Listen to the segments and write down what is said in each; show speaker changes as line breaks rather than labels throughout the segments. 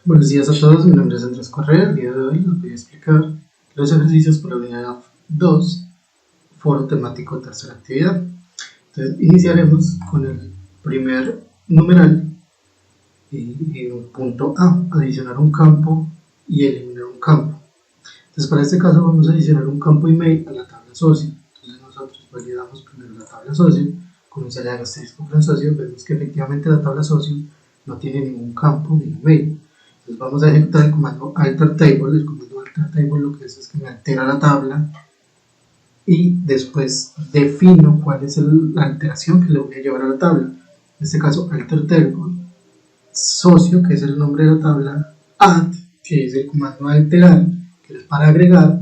Buenos días a todos, mi nombre es Andrés Correa. El día de hoy les voy a explicar los ejercicios para la unidad 2, foro temático, tercera actividad. Entonces, iniciaremos con el primer numeral y un punto A, adicionar un campo y eliminar un campo. Entonces, para este caso vamos a adicionar un campo email a la tabla socio. Entonces, nosotros validamos primero la tabla socio con un salida asterisco con socio. Vemos que efectivamente la tabla socio no tiene ningún campo de email. Entonces vamos a ejecutar el comando alter table. El comando alter table lo que hace es que me altera la tabla y después defino cuál es la alteración que le voy a llevar a la tabla. En este caso alter table socio, que es el nombre de la tabla, add, que es el comando alterar, que es para agregar,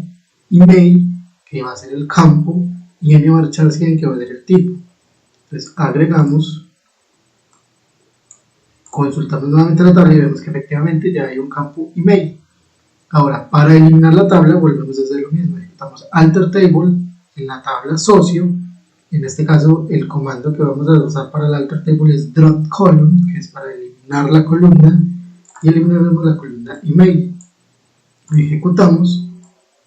email, que va a ser el campo, y nvarchar 100, que va a ser el tipo. Entonces agregamos, consultamos nuevamente la tabla y vemos que efectivamente ya hay un campo email. Ahora, para eliminar la tabla volvemos a hacer lo mismo, ejecutamos alter table en la tabla socio. En este caso el comando que vamos a usar para el alter table es drop column, que es para eliminar la columna, y eliminaremos la columna email. Ejecutamos,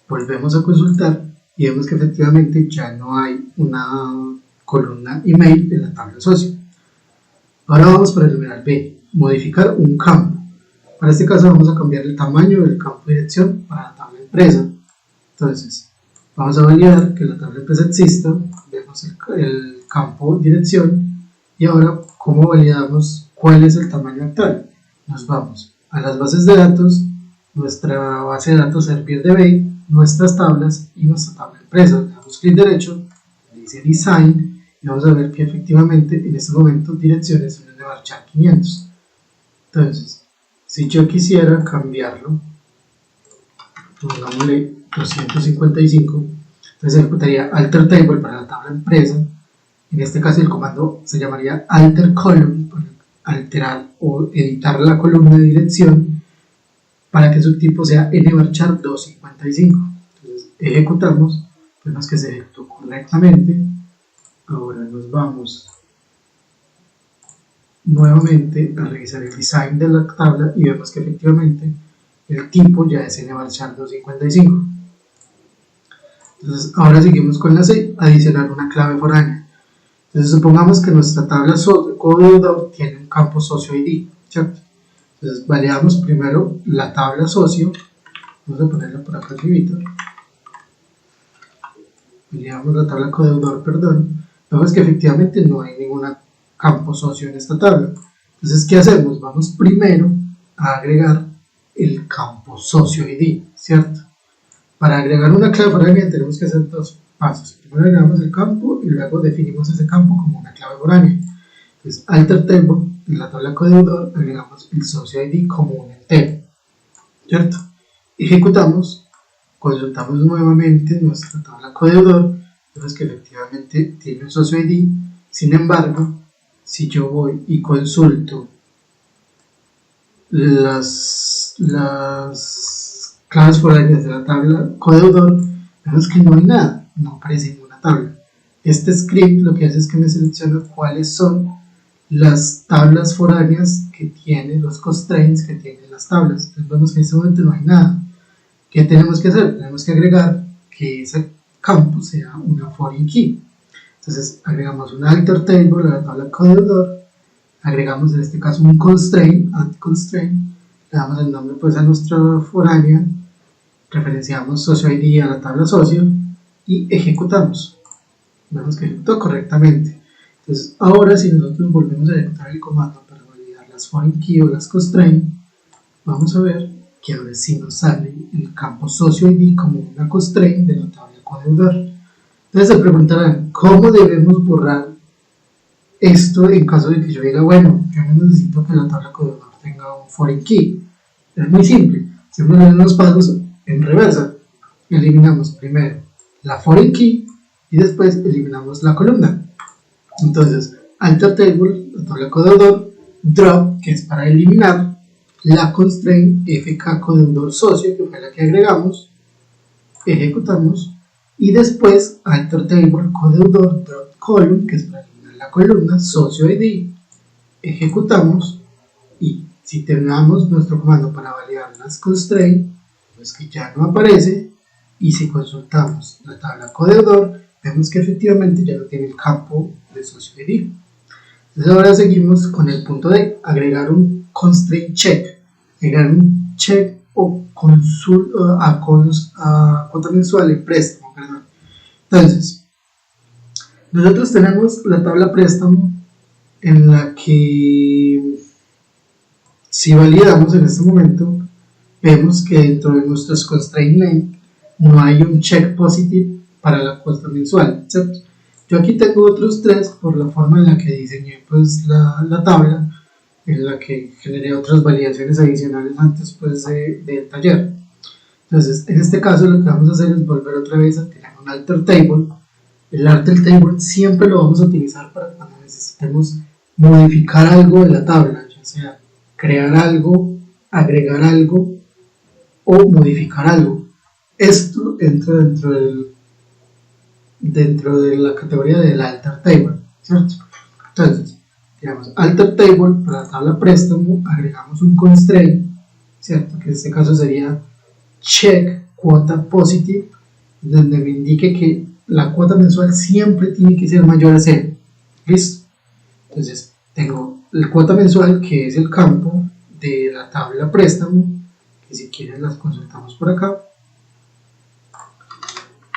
volvemos a consultar y vemos que efectivamente ya no hay una columna email en la tabla socio. Ahora vamos para el numeral B, modificar un campo. Para este caso vamos a cambiar el tamaño del campo de dirección para la tabla empresa. Entonces, vamos a validar que la tabla empresa exista, vemos el campo dirección, y ahora, ¿cómo validamos cuál es el tamaño actual? Nos vamos a las bases de datos, nuestra base de datos ServierDB, nuestras tablas y nuestra tabla empresa. Le damos clic derecho, dice Design, y vamos a ver que efectivamente en este momento direcciones son de marchar 500. Entonces, si yo quisiera cambiarlo, pongámosle 255, entonces ejecutaría alter table para la tabla empresa. En este caso el comando se llamaría alter column, para alterar o editar la columna de dirección para que su tipo sea nvarchar 255. Entonces ejecutamos, vemos que se ejecutó correctamente. Ahora nos vamos nuevamente a revisar el design de la tabla y vemos que efectivamente el tipo ya es nvarchar 255. Entonces ahora seguimos con la C, adicionar una clave foránea. Entonces supongamos que nuestra tabla código tiene un campo socio ID, ¿cierto? Entonces validamos primero la tabla socio, vamos a ponerla por acá arribita, validamos la tabla codeudor, perdón. Vemos que efectivamente no hay ningún campo socio en esta tabla. Entonces, ¿qué hacemos? Vamos primero a agregar el campo socio ID, ¿cierto? Para agregar una clave foránea tenemos que hacer dos pasos. Primero agregamos el campo y luego definimos ese campo como una clave foránea. Entonces, alter table, en la tabla codeudor, agregamos el socio ID como un entero, ¿cierto? Ejecutamos, consultamos nuevamente nuestra tabla codeudor, vemos que efectivamente tiene un socio ID. Sin embargo, si yo voy y consulto las claves foráneas de la tabla codeudor, vemos que no hay nada, no aparece ninguna tabla. Este script lo que hace es que me selecciona cuáles son las tablas foráneas que tienen, los constraints que tienen las tablas. Entonces vemos que en este momento no hay nada. ¿Qué tenemos que hacer? Tenemos que agregar que ese campo sea una foreign key. Entonces agregamos un alter table a la tabla codeudor, agregamos en este caso un constraint, add constraint, le damos el nombre pues a nuestra foránea, referenciamos socio ID a la tabla socio y ejecutamos. Vemos que ejecutó correctamente. Entonces ahora si nosotros volvemos a ejecutar el comando para validar las foreign key o las constraint, vamos a ver que ahora sí nos sale el campo socio ID como una constraint de la tabla codeudor. Entonces se preguntarán, ¿cómo debemos borrar esto en caso de que yo diga, bueno, yo no necesito que la tabla codeudor tenga un foreign key? Es muy simple, hacemos los mismos pasos en reversa. Eliminamos primero la foreign key y después eliminamos la columna. Entonces, alter table, la tabla codeudor, drop, que es para eliminar, la constraint fk codeudor socio, que fue la que agregamos, ejecutamos, y después alter table codeudor drop column, que es para eliminar la columna socio ID, ejecutamos y Si terminamos nuestro comando para validar las constraints, pues que ya no aparece, y si consultamos la tabla codeudor, vemos que efectivamente ya no tiene el campo de socio ID. Entonces ahora seguimos con el punto de agregar un constraint check, agregar un check o a cuota mensual en préstamo, perdón. Entonces, nosotros tenemos la tabla préstamo en la que si validamos en este momento, vemos que dentro de nuestros constraint name no hay un check positive para la cuota mensual, ¿cierto? Yo aquí tengo otros tres por la forma en la que diseñé pues la tabla, en la que generé otras validaciones adicionales antes pues del taller. Entonces, en este caso lo que vamos a hacer es volver otra vez a crear un alter table. El alter table siempre lo vamos a utilizar para cuando necesitemos modificar algo de la tabla, ya sea crear algo, agregar algo o modificar algo. Esto entra dentro de la categoría del alter table, ¿cierto? Entonces, digamos, alter table para la tabla préstamo, agregamos un constraint, ¿cierto? Que en este caso sería check cuota positive, donde me indique que la cuota mensual siempre tiene que ser mayor a 0. ¿Listo? Entonces, tengo la cuota mensual, que es el campo de la tabla préstamo, que si quieren las consultamos por acá.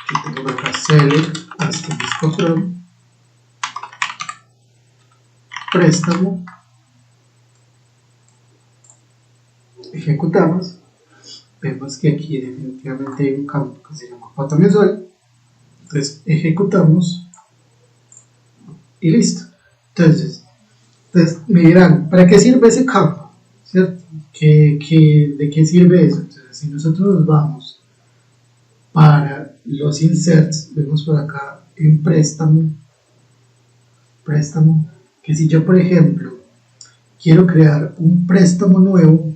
Yo tengo por acá select asterisco from préstamo, ejecutamos, vemos que aquí definitivamente hay un campo que se llama cuota mensual, entonces ejecutamos y listo. Entonces me dirán, ¿para qué sirve ese campo? ¿Cierto? ¿De qué sirve eso? Entonces, si nosotros nos vamos para los inserts, vemos por acá en préstamo, que si yo por ejemplo quiero crear un préstamo nuevo,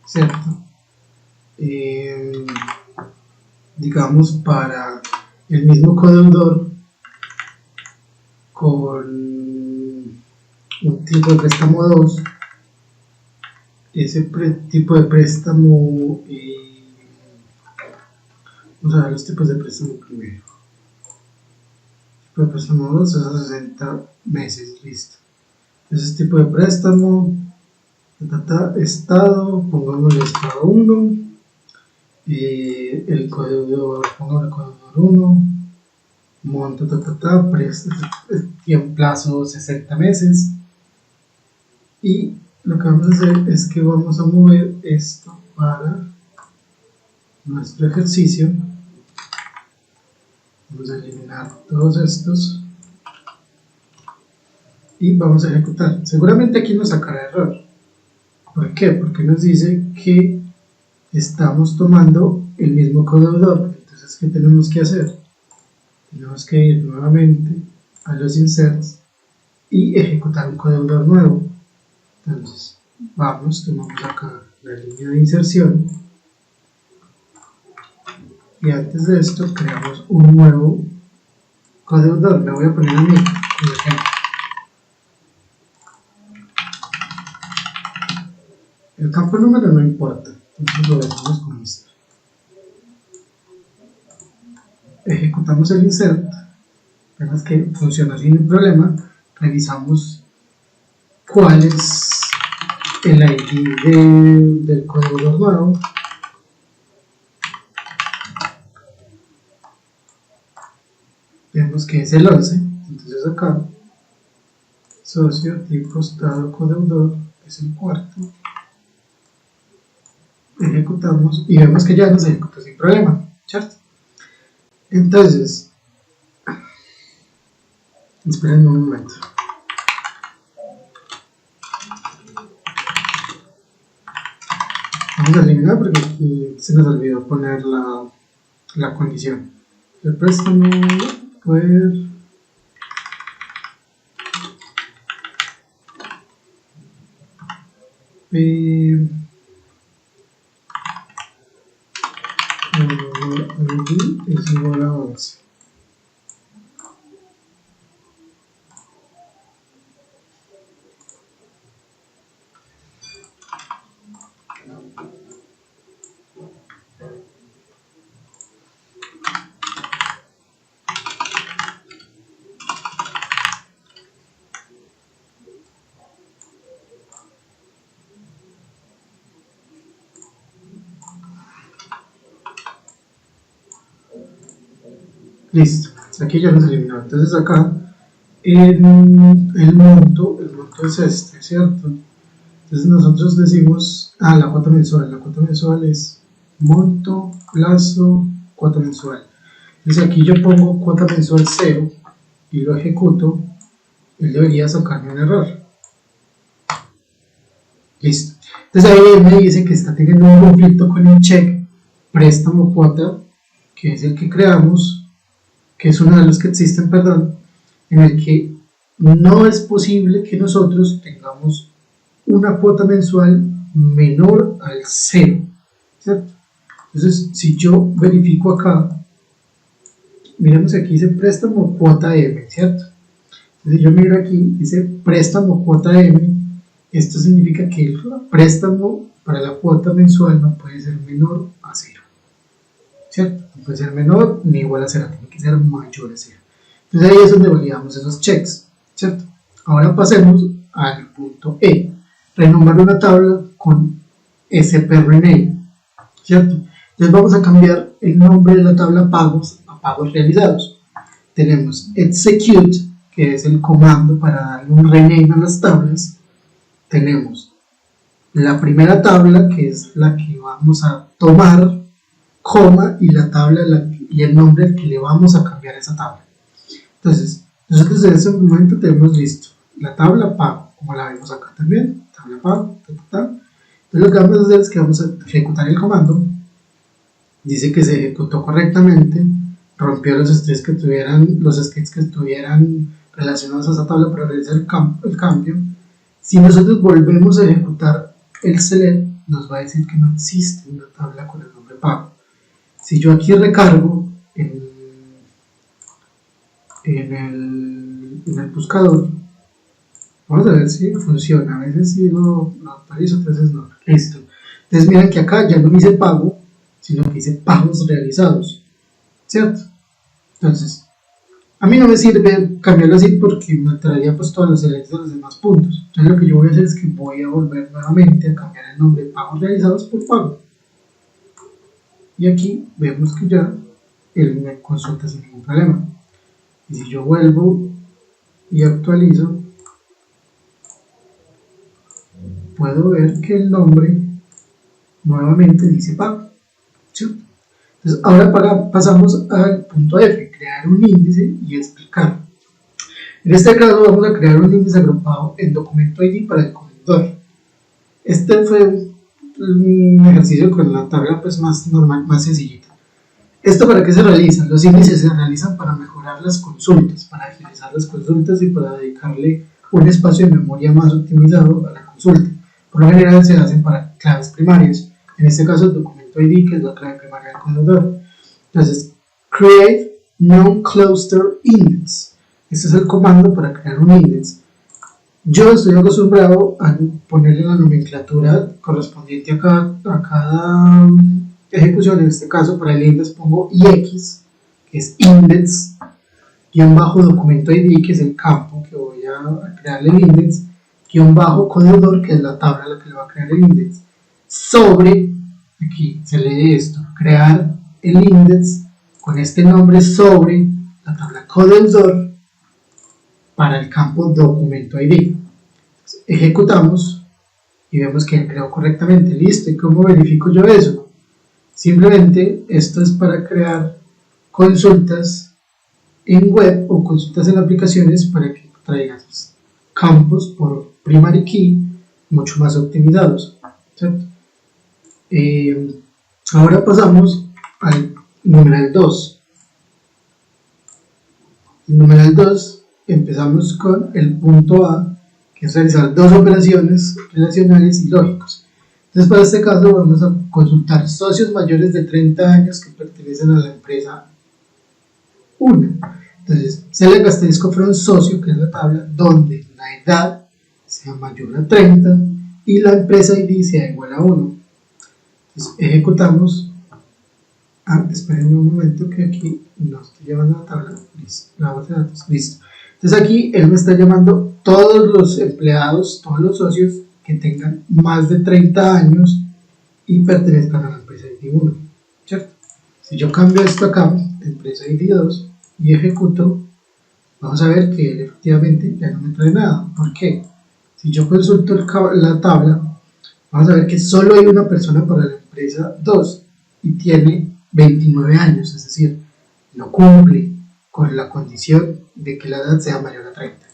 ¿cierto? Digamos para el mismo codeudor con un tipo de préstamo 2, ese tipo de préstamo, vamos a ver los tipos de préstamo primero. El tipo de préstamo 2 es a 60 meses, listo. Ese tipo de préstamo, estado, pongamos el estado 1, el codeudor, pongamos el codeudor 1, monto, plazo 60 meses, y lo que vamos a hacer es que vamos a mover esto para nuestro ejercicio. Vamos a eliminar todos estos y vamos a ejecutar. Seguramente aquí nos sacará error. ¿Por qué? Porque nos dice que estamos tomando el mismo codeudor. Entonces, ¿qué tenemos que hacer? Tenemos que ir nuevamente a los inserts y ejecutar un codeudor nuevo. Entonces, tomamos acá la línea de inserción y antes de esto creamos un nuevo codeudor. Le voy a poner a mí, por ejemplo. El campo número no importa, entonces lo dejamos como esto. Ejecutamos el insert, vemos que funciona sin problema. Revisamos cuál es el ID del codeudor nuevo. Vemos que es el 11, entonces acá socio tipo estado codeudor es el cuarto. Ejecutamos y vemos que ya nos ejecutó sin problema, ¿cierto? Entonces, esperen un momento. Vamos a eliminar porque se nos olvidó poner la condición. El préstamo puede ID es igual a 11. Listo, aquí ya nos eliminó. Entonces acá el monto es este, ¿cierto? Entonces nosotros decimos, la cuota mensual es monto, plazo, cuota mensual. Entonces aquí yo pongo cuota mensual 0 y lo ejecuto, él debería sacarme un error. Listo. Entonces ahí él me dice que está teniendo un conflicto con el check préstamo cuota, que es el que creamos, que es uno de los que existen, perdón, en el que no es posible que nosotros tengamos una cuota mensual menor al 0, ¿cierto? Entonces, si yo verifico acá, miremos aquí dice préstamo cuota M, ¿cierto? Entonces yo miro aquí, dice préstamo cuota M, esto significa que el préstamo para la cuota mensual no puede ser menor a 0, ¿cierto? No puede ser menor ni igual a 0, tiene que ser mayor a 0. Entonces ahí es donde validamos esos checks, ¿cierto? Ahora pasemos al punto E, renombrar una tabla con SP-Rename, ¿cierto? Entonces vamos a cambiar el nombre de la tabla pagos a pagos realizados. Tenemos execute, que es el comando para darle un rename a las tablas. Tenemos la primera tabla, que es la que vamos a tomar, coma, y la tabla y el nombre al que le vamos a cambiar esa tabla. Entonces, nosotros en este momento tenemos listo la tabla pago, como la vemos acá también, tabla pago, Entonces lo que vamos a hacer es que vamos a ejecutar el comando. Dice que se ejecutó correctamente, rompió los scripts que estuvieran relacionados a esa tabla para realizar el cambio. Si nosotros volvemos a ejecutar el select, nos va a decir que no existe una tabla con el nombre pago. Si yo aquí recargo en el buscador, vamos a ver si funciona. A veces sí lo actualizo, otras veces no. Listo. Entonces miren que acá ya no dice pago, sino que dice pagos realizados, ¿cierto? Entonces, a mí no me sirve cambiarlo así porque me alteraría pues todos los selects de los demás puntos. Entonces lo que yo voy a hacer es que voy a volver nuevamente a cambiar el nombre de pagos realizados por pago. Y aquí vemos que ya él me consulta sin ningún problema. Y si yo vuelvo y actualizo, puedo ver que el nombre nuevamente dice pago, ¿sí? Entonces ahora pasamos al punto F, crear un índice y explicar. En este caso vamos a crear un índice agrupado en documento ID para el conector. Este fue un ejercicio con la tabla pues más normal, más sencillita. ¿Esto para qué se realiza? Los índices se realizan para mejorar las consultas, para agilizar las consultas y para dedicarle un espacio de memoria más optimizado a la consulta. Por lo general se hacen para claves primarias, en este caso el documento ID, que es la clave primaria del conector. Entonces, create non-cluster index. Este es el comando para crear un index. Yo estoy acostumbrado a ponerle la nomenclatura correspondiente a cada ejecución. En este caso, para el index pongo IX, que es index, guión bajo documento ID, que es el campo que voy a crearle el index, guión bajo código, que es la tabla a la que le va a crear el index, sobre, aquí se lee esto, crear el index con este nombre sobre la tabla código para el campo documento ID. Ejecutamos y vemos que creó correctamente. Listo. ¿Y cómo verifico yo eso? Simplemente esto es para crear consultas en web o consultas en aplicaciones para que traigas campos por primary key mucho más optimizados, ¿cierto? Ahora pasamos al numeral 2. El numeral 2 empezamos con el punto A, que es realizar dos operaciones relacionales y lógicos. Entonces para este caso vamos a consultar socios mayores de 30 años que pertenecen a la empresa 1. Entonces select asterisco from socio, que es la tabla donde la edad sea mayor a 30 y la empresa ID sea igual a 1. Entonces ejecutamos. Esperen un momento que aquí no estoy llevando la tabla. Listo, la base de datos, listo. Entonces aquí él me está llamando todos los empleados, todos los socios que tengan más de 30 años y pertenezcan a la empresa ID 1, ¿cierto? Si yo cambio esto acá, empresa ID 2, y ejecuto, vamos a ver que él efectivamente ya no me trae nada. ¿Por qué? Si yo consulto la tabla, vamos a ver que solo hay una persona para la empresa 2 y tiene 29 años, es decir, no cumple con la condición de que la edad sea mayor a 30.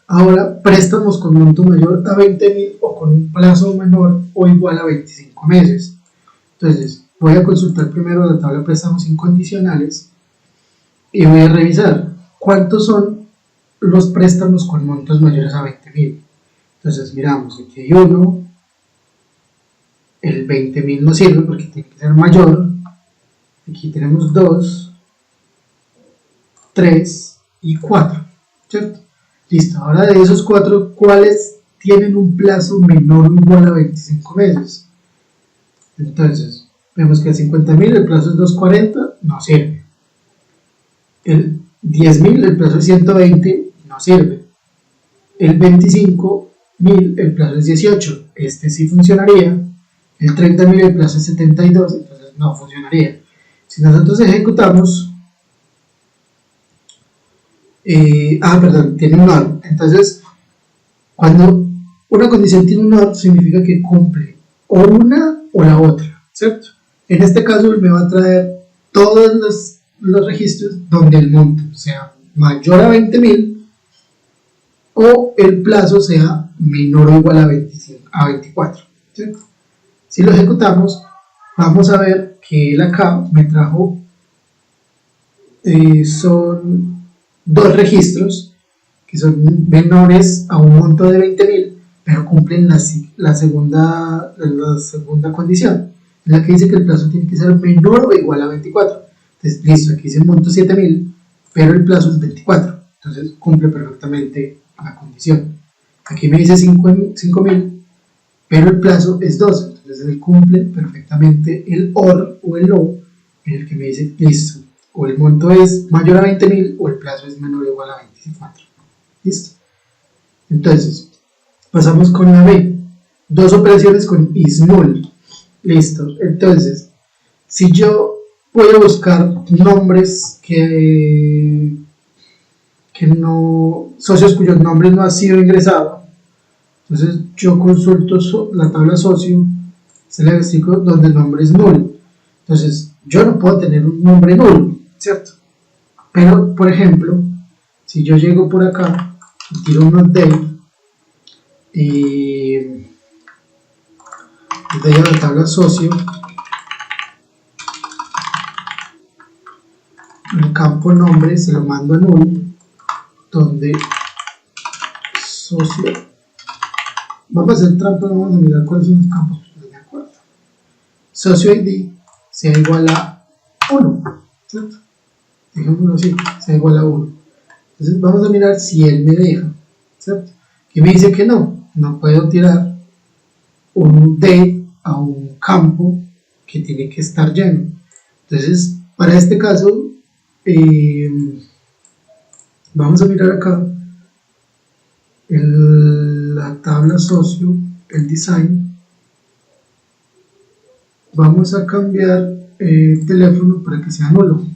Ahora, préstamos con monto mayor a 20.000 o con un plazo menor o igual a 25 meses. Entonces, voy a consultar primero la tabla de préstamos incondicionales y voy a revisar cuántos son los préstamos con montos mayores a 20.000. Entonces, miramos, aquí hay uno, el 20.000 no sirve porque tiene que ser mayor. Aquí tenemos 2, 3 y 4, ¿cierto? Listo, ahora de esos 4, ¿cuáles tienen un plazo menor o igual a 25 meses? Entonces, vemos que el 50.000 el plazo es 240, no sirve. El 10.000 el plazo es 120, no sirve. El 25.000 el plazo es 18, este sí funcionaría. El 30.000 el plazo es 72, entonces no funcionaría. Si nosotros ejecutamos, tiene un OR. Entonces, cuando una condición tiene un OR, significa que cumple o una o la otra, ¿cierto? En este caso me va a traer todos los registros donde el monto sea mayor a 20.000 o el plazo sea menor o igual a 24, ¿cierto? Si lo ejecutamos, vamos a ver que él acá me trajo, son 2 registros que son menores a un monto de 20.000, pero cumplen la segunda condición, en la que dice que el plazo tiene que ser menor o igual a 24. Entonces, listo, aquí dice el monto 7.000, pero el plazo es 24, entonces cumple perfectamente la condición. Aquí me dice 5.000, pero el plazo es 12, entonces él cumple perfectamente el OR o el O, en el que me dice, listo, o el monto es mayor a 20.000 o el plazo es menor o igual a 24. ¿Listo? Entonces, pasamos con la B. 2 operaciones con isnull. Listo. Entonces, si yo voy a buscar nombres socios cuyos nombres no han sido ingresados, entonces yo consulto la tabla socio, selecciono donde el nombre es null. Entonces, yo no puedo tener un nombre null, ¿cierto? Pero, por ejemplo, si yo llego por acá y tiro un update y doy a la tabla socio, el campo nombre se lo mando a null, donde socio, vamos a hacer trampa, vamos a mirar cuáles son los campos, de acuerdo, socio ID sea igual a 1, ¿cierto? Dejémoslo así, sea igual a 1. Entonces vamos a mirar si él me deja, ¿cierto? Que me dice que no puedo tirar un D a un campo que tiene que estar lleno. Entonces, para este caso, vamos a mirar acá la tabla socio, el design. Vamos a cambiar el teléfono para que sea nulo,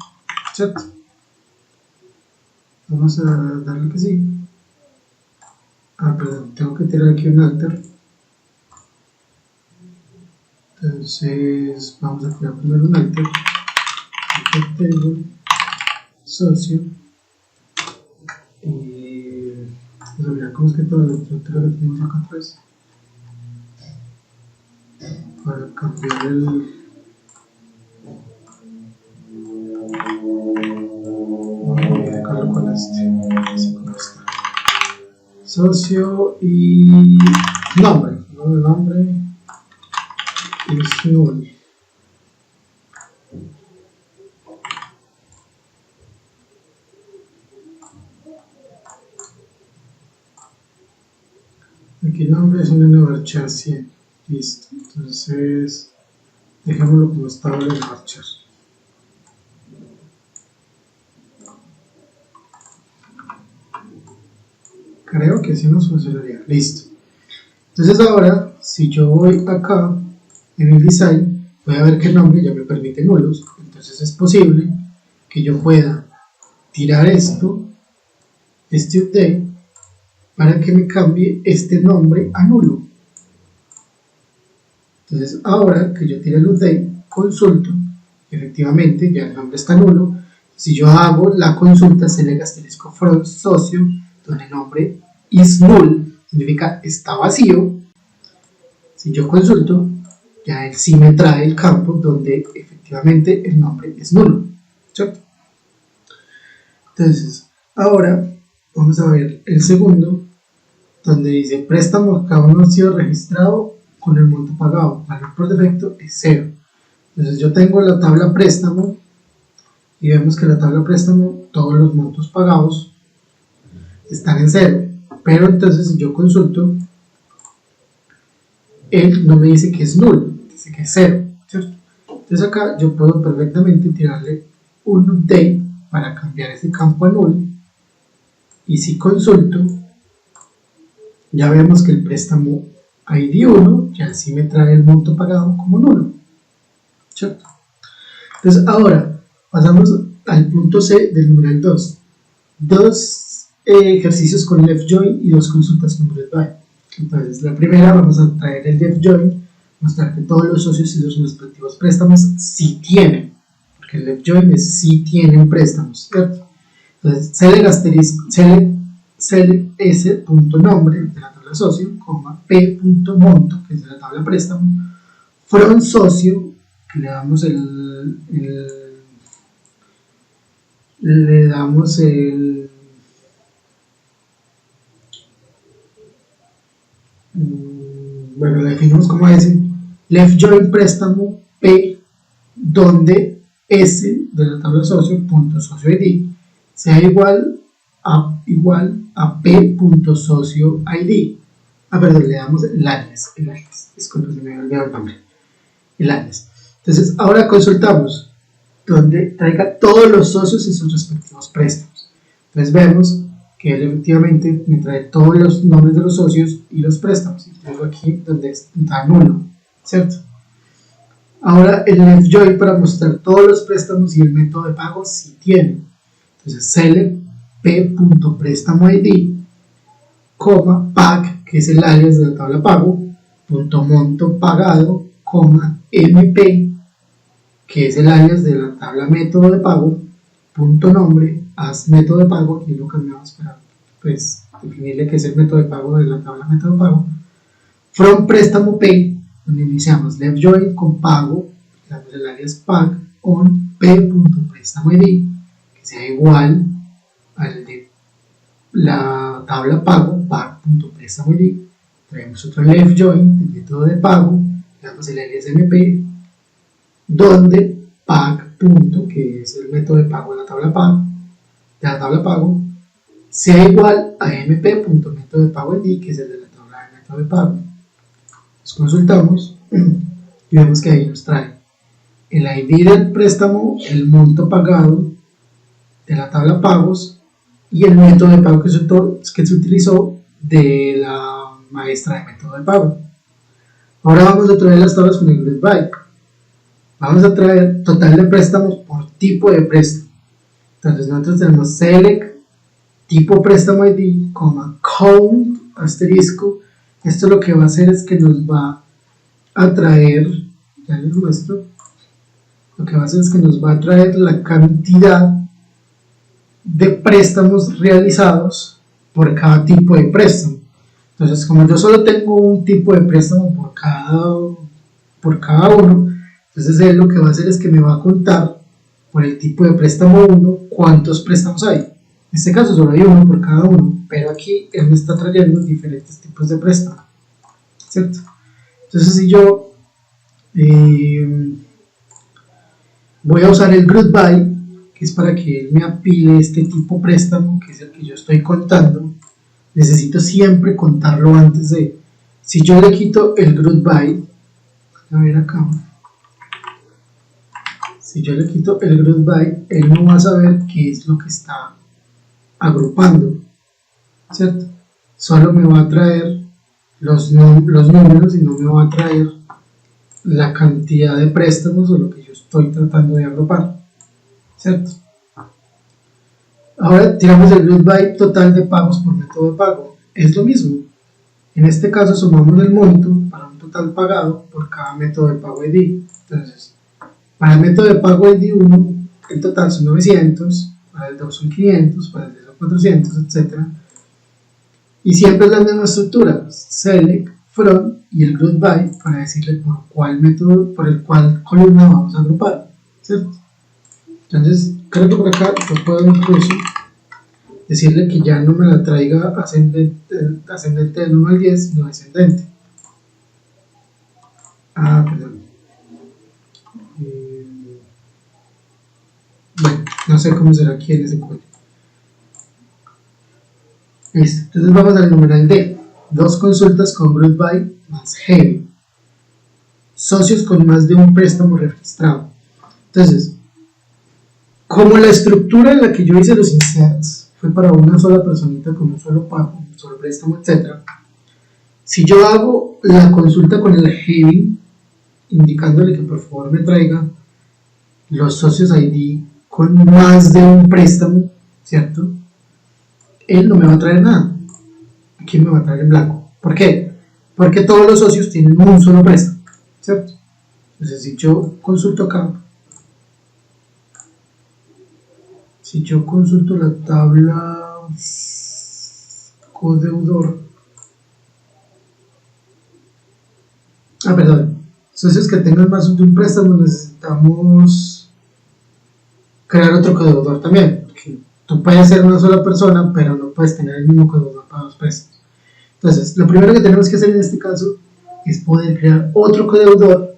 ¿cierto? Vamos a darle que sí. Perdón, tengo que tirar aquí un alter. Entonces vamos a crear primero un alter. Tengo socio y vamos a mirar cómo es que toda la estructura que tenemos acá atrás para cambiar el con socio y nombre es null. Aquí el nombre es un nvarchar 100. Listo, entonces dejémoslo como estable en nvarchar. Creo que así nos funcionaría. Listo. Entonces ahora, si yo voy acá en el design, voy a ver que el nombre ya me permite nulos. Entonces es posible que yo pueda tirar esto, este update, para que me cambie este nombre a nulo. Entonces ahora que yo tire el update, consulto, efectivamente ya el nombre está nulo. Si yo hago la consulta select asterisco from socio, donde el nombre is null, significa está vacío. Si yo consulto, ya él sí me trae el campo donde efectivamente el nombre es nulo, ¿cierto? Entonces, ahora vamos a ver el segundo, donde dice préstamo que aún no ha sido registrado con el monto pagado, valor por defecto es 0. Entonces yo tengo la tabla préstamo y vemos que la tabla préstamo todos los montos pagados están en 0, pero entonces si yo consulto, él no me dice que es nulo, dice que es 0, ¿cierto? Entonces acá yo puedo perfectamente tirarle un update para cambiar ese campo a null, y si consulto, ya vemos que el préstamo ID 1 ya sí me trae el monto pagado como nulo, ¿cierto? Entonces ahora pasamos al punto C del numeral 2. Dos ejercicios con left join y dos consultas con group by. Entonces la primera vamos a traer el left join, mostrar que todos los socios y sus respectivos préstamos sí tienen, porque el left join es sí tienen préstamos, ¿cierto? Entonces select asterisco, select s.nombre de la tabla socio, p.monto, que es de la tabla préstamo, from socio, que le damos bueno, le definimos como S, left join préstamo P, donde S de la tabla socio, punto socio ID, sea igual a P punto socio ID. Perdón, le damos el alias, disculpe, se me había olvidado el nombre, el alias. Entonces, ahora consultamos donde traiga todos los socios y sus respectivos préstamos. Entonces vemos que él efectivamente me trae todos los nombres de los socios y los préstamos. Y tengo aquí donde está nulo, ¿cierto? Ahora el left join para mostrar todos los préstamos y el método de pago si tiene. Entonces select p.préstamo.id, pack, que es el alias de la tabla pago, punto monto pagado, mp, que es el alias de la tabla método de pago, punto nombre, as método de pago, aquí lo cambiamos para pues definirle que es el método de pago de la tabla método de pago, from préstamo p, donde iniciamos left join con pago, damos el alias pack, on p.préstamo.id, que sea igual al de la tabla pago, pack.préstamo.id, traemos otro left join del método de pago, damos el alias mp, donde pack. Que es el método de pago de la tabla pago, sea igual a mp.método de pago ID, que es el de la tabla de método de pago. Nos consultamos y vemos que ahí nos trae el ID del préstamo, el monto pagado de la tabla pagos y el método de pago que se utilizó de la maestra de método de pago. Ahora vamos a traer las tablas con el group by. Vamos a traer total de préstamos por tipo de préstamo. Entonces nosotros tenemos select tipo préstamo ID, count asterisco. Esto lo que va a hacer es que nos va a traer, ya les muestro, lo que va a hacer es que nos va a traer la cantidad de préstamos realizados por cada tipo de préstamo. Entonces, como yo solo tengo un tipo de préstamo por cada uno, entonces él lo que va a hacer es que me va a contar por el tipo de préstamo 1 cuántos préstamos hay. En este caso solo hay uno por cada uno, pero aquí él me está trayendo diferentes tipos de préstamo, ¿cierto? Entonces si yo voy a usar el group by, que es para que él me apile este tipo préstamo, que es el que yo estoy contando, necesito siempre contarlo antes de, si yo le quito el group by, a ver acá, si yo le quito el group by, él no va a saber qué es lo que está agrupando, ¿cierto? Solo me va a traer los números y no me va a traer la cantidad de préstamos o lo que yo estoy tratando de agrupar, ¿cierto? Ahora tiramos el group by total de pagos por método de pago. Es lo mismo. En este caso sumamos el monto para un total pagado por cada método de pago ID. Entonces, para el método de pago ID 1, el total son 900, para el 2 son 500, para el 3 son 400, etc. Y siempre es la misma estructura, select, from y el group by para decirle por cuál método, por el cual columna vamos a agrupar, ¿cierto? Entonces, creo que por acá yo puedo incluso decirle que ya no me la traiga ascendente del 1 al 10, sino descendente. Perdón. Bueno, no sé cómo será aquí en ese código. Listo, entonces vamos al numeral D. 2 consultas con group by más heavy. Socios con más de un préstamo registrado. Entonces, como la estructura en la que yo hice los inserts fue para una sola personita con un solo pago, un solo préstamo, etc. Si yo hago la consulta con el heavy, indicándole que por favor me traiga los socios ID con más de un préstamo, ¿cierto? Él no me va a traer nada. Aquí me va a traer en blanco. ¿Por qué? Porque todos los socios tienen un solo préstamo, ¿cierto? Entonces, si yo consulto acá, si yo consulto la tabla codeudor, perdón, socios que tengan más de un préstamo, necesitamos crear otro codeudor también, porque tú puedes ser una sola persona, pero no puedes tener el mismo codeudor para dos préstamos. Entonces, lo primero que tenemos que hacer en este caso es poder crear otro codeudor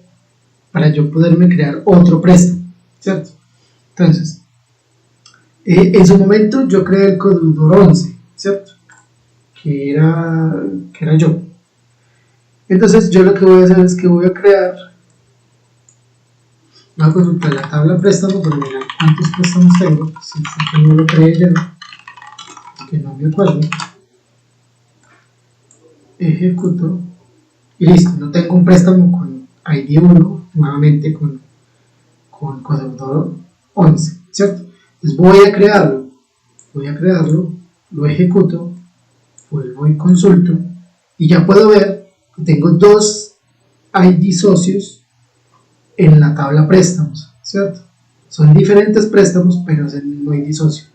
para yo poderme crear otro préstamo, ¿cierto? Entonces, en su momento yo creé el codeudor 11, ¿cierto? Que era yo. Entonces yo lo que voy a hacer es que voy a consultar la tabla préstamo para mirar cuántos préstamos tengo, si es que no lo creé yo, que no me acuerdo. Ejecuto y listo, no tengo un préstamo con ID 1, nuevamente con codeudor 11, ¿cierto? Entonces voy a crearlo, lo ejecuto, vuelvo y consulto y ya puedo ver que tengo dos ID socios en la tabla préstamos, ¿cierto? Son diferentes préstamos, pero es el mismo ID socio.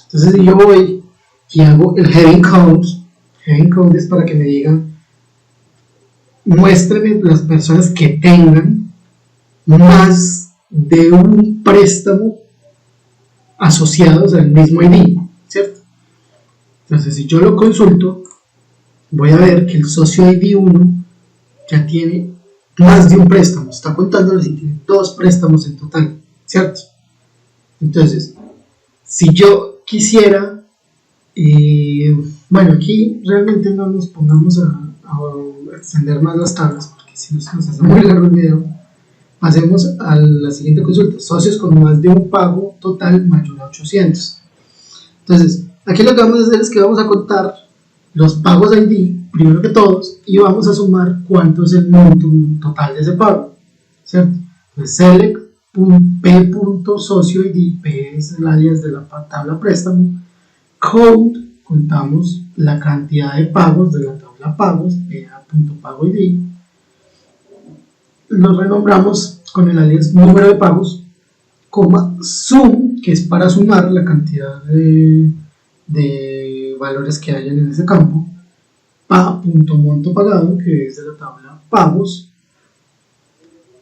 Entonces si yo voy y hago el heading code es para que me digan, muéstrame las personas que tengan más de un préstamo asociados al mismo ID, ¿cierto? Entonces, si yo lo consulto, voy a ver que el socio ID 1 ya tiene más de un préstamo, está contándolo si tiene dos préstamos en total, ¿cierto? Entonces, si yo quisiera, bueno, aquí realmente no nos pongamos a extender más las tablas, porque si no se nos hace muy largo el video. Pasemos a la siguiente consulta, socios con más de un pago total mayor a 800. Entonces, aquí lo que vamos a hacer es que vamos a contar los pagos ID, primero que todos, y vamos a sumar cuánto es el monto total de ese pago, ¿cierto? Entonces, select p.socio ID, p es el alias de la tabla préstamo, code, contamos la cantidad de pagos de la tabla pagos, pa.pago ID, lo renombramos con el alias número de pagos, coma, sum, que es para sumar la cantidad de valores que hayan en ese campo, pa.monto pagado, que es de la tabla pagos,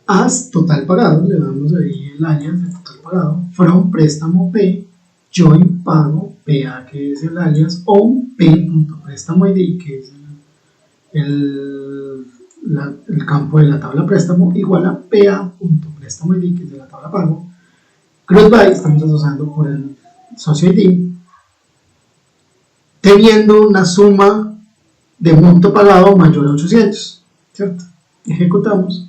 as total pagado, le damos ahí el alias de total pagado, from préstamo p, join pago, pa, que es el alias, on p.préstamo id, que es el campo de la tabla préstamo, igual a pa.préstamo id, que es de la tabla pago. Group by estamos asociando por el socio id, teniendo una suma de monto pagado mayor a 800, ¿cierto? Ejecutamos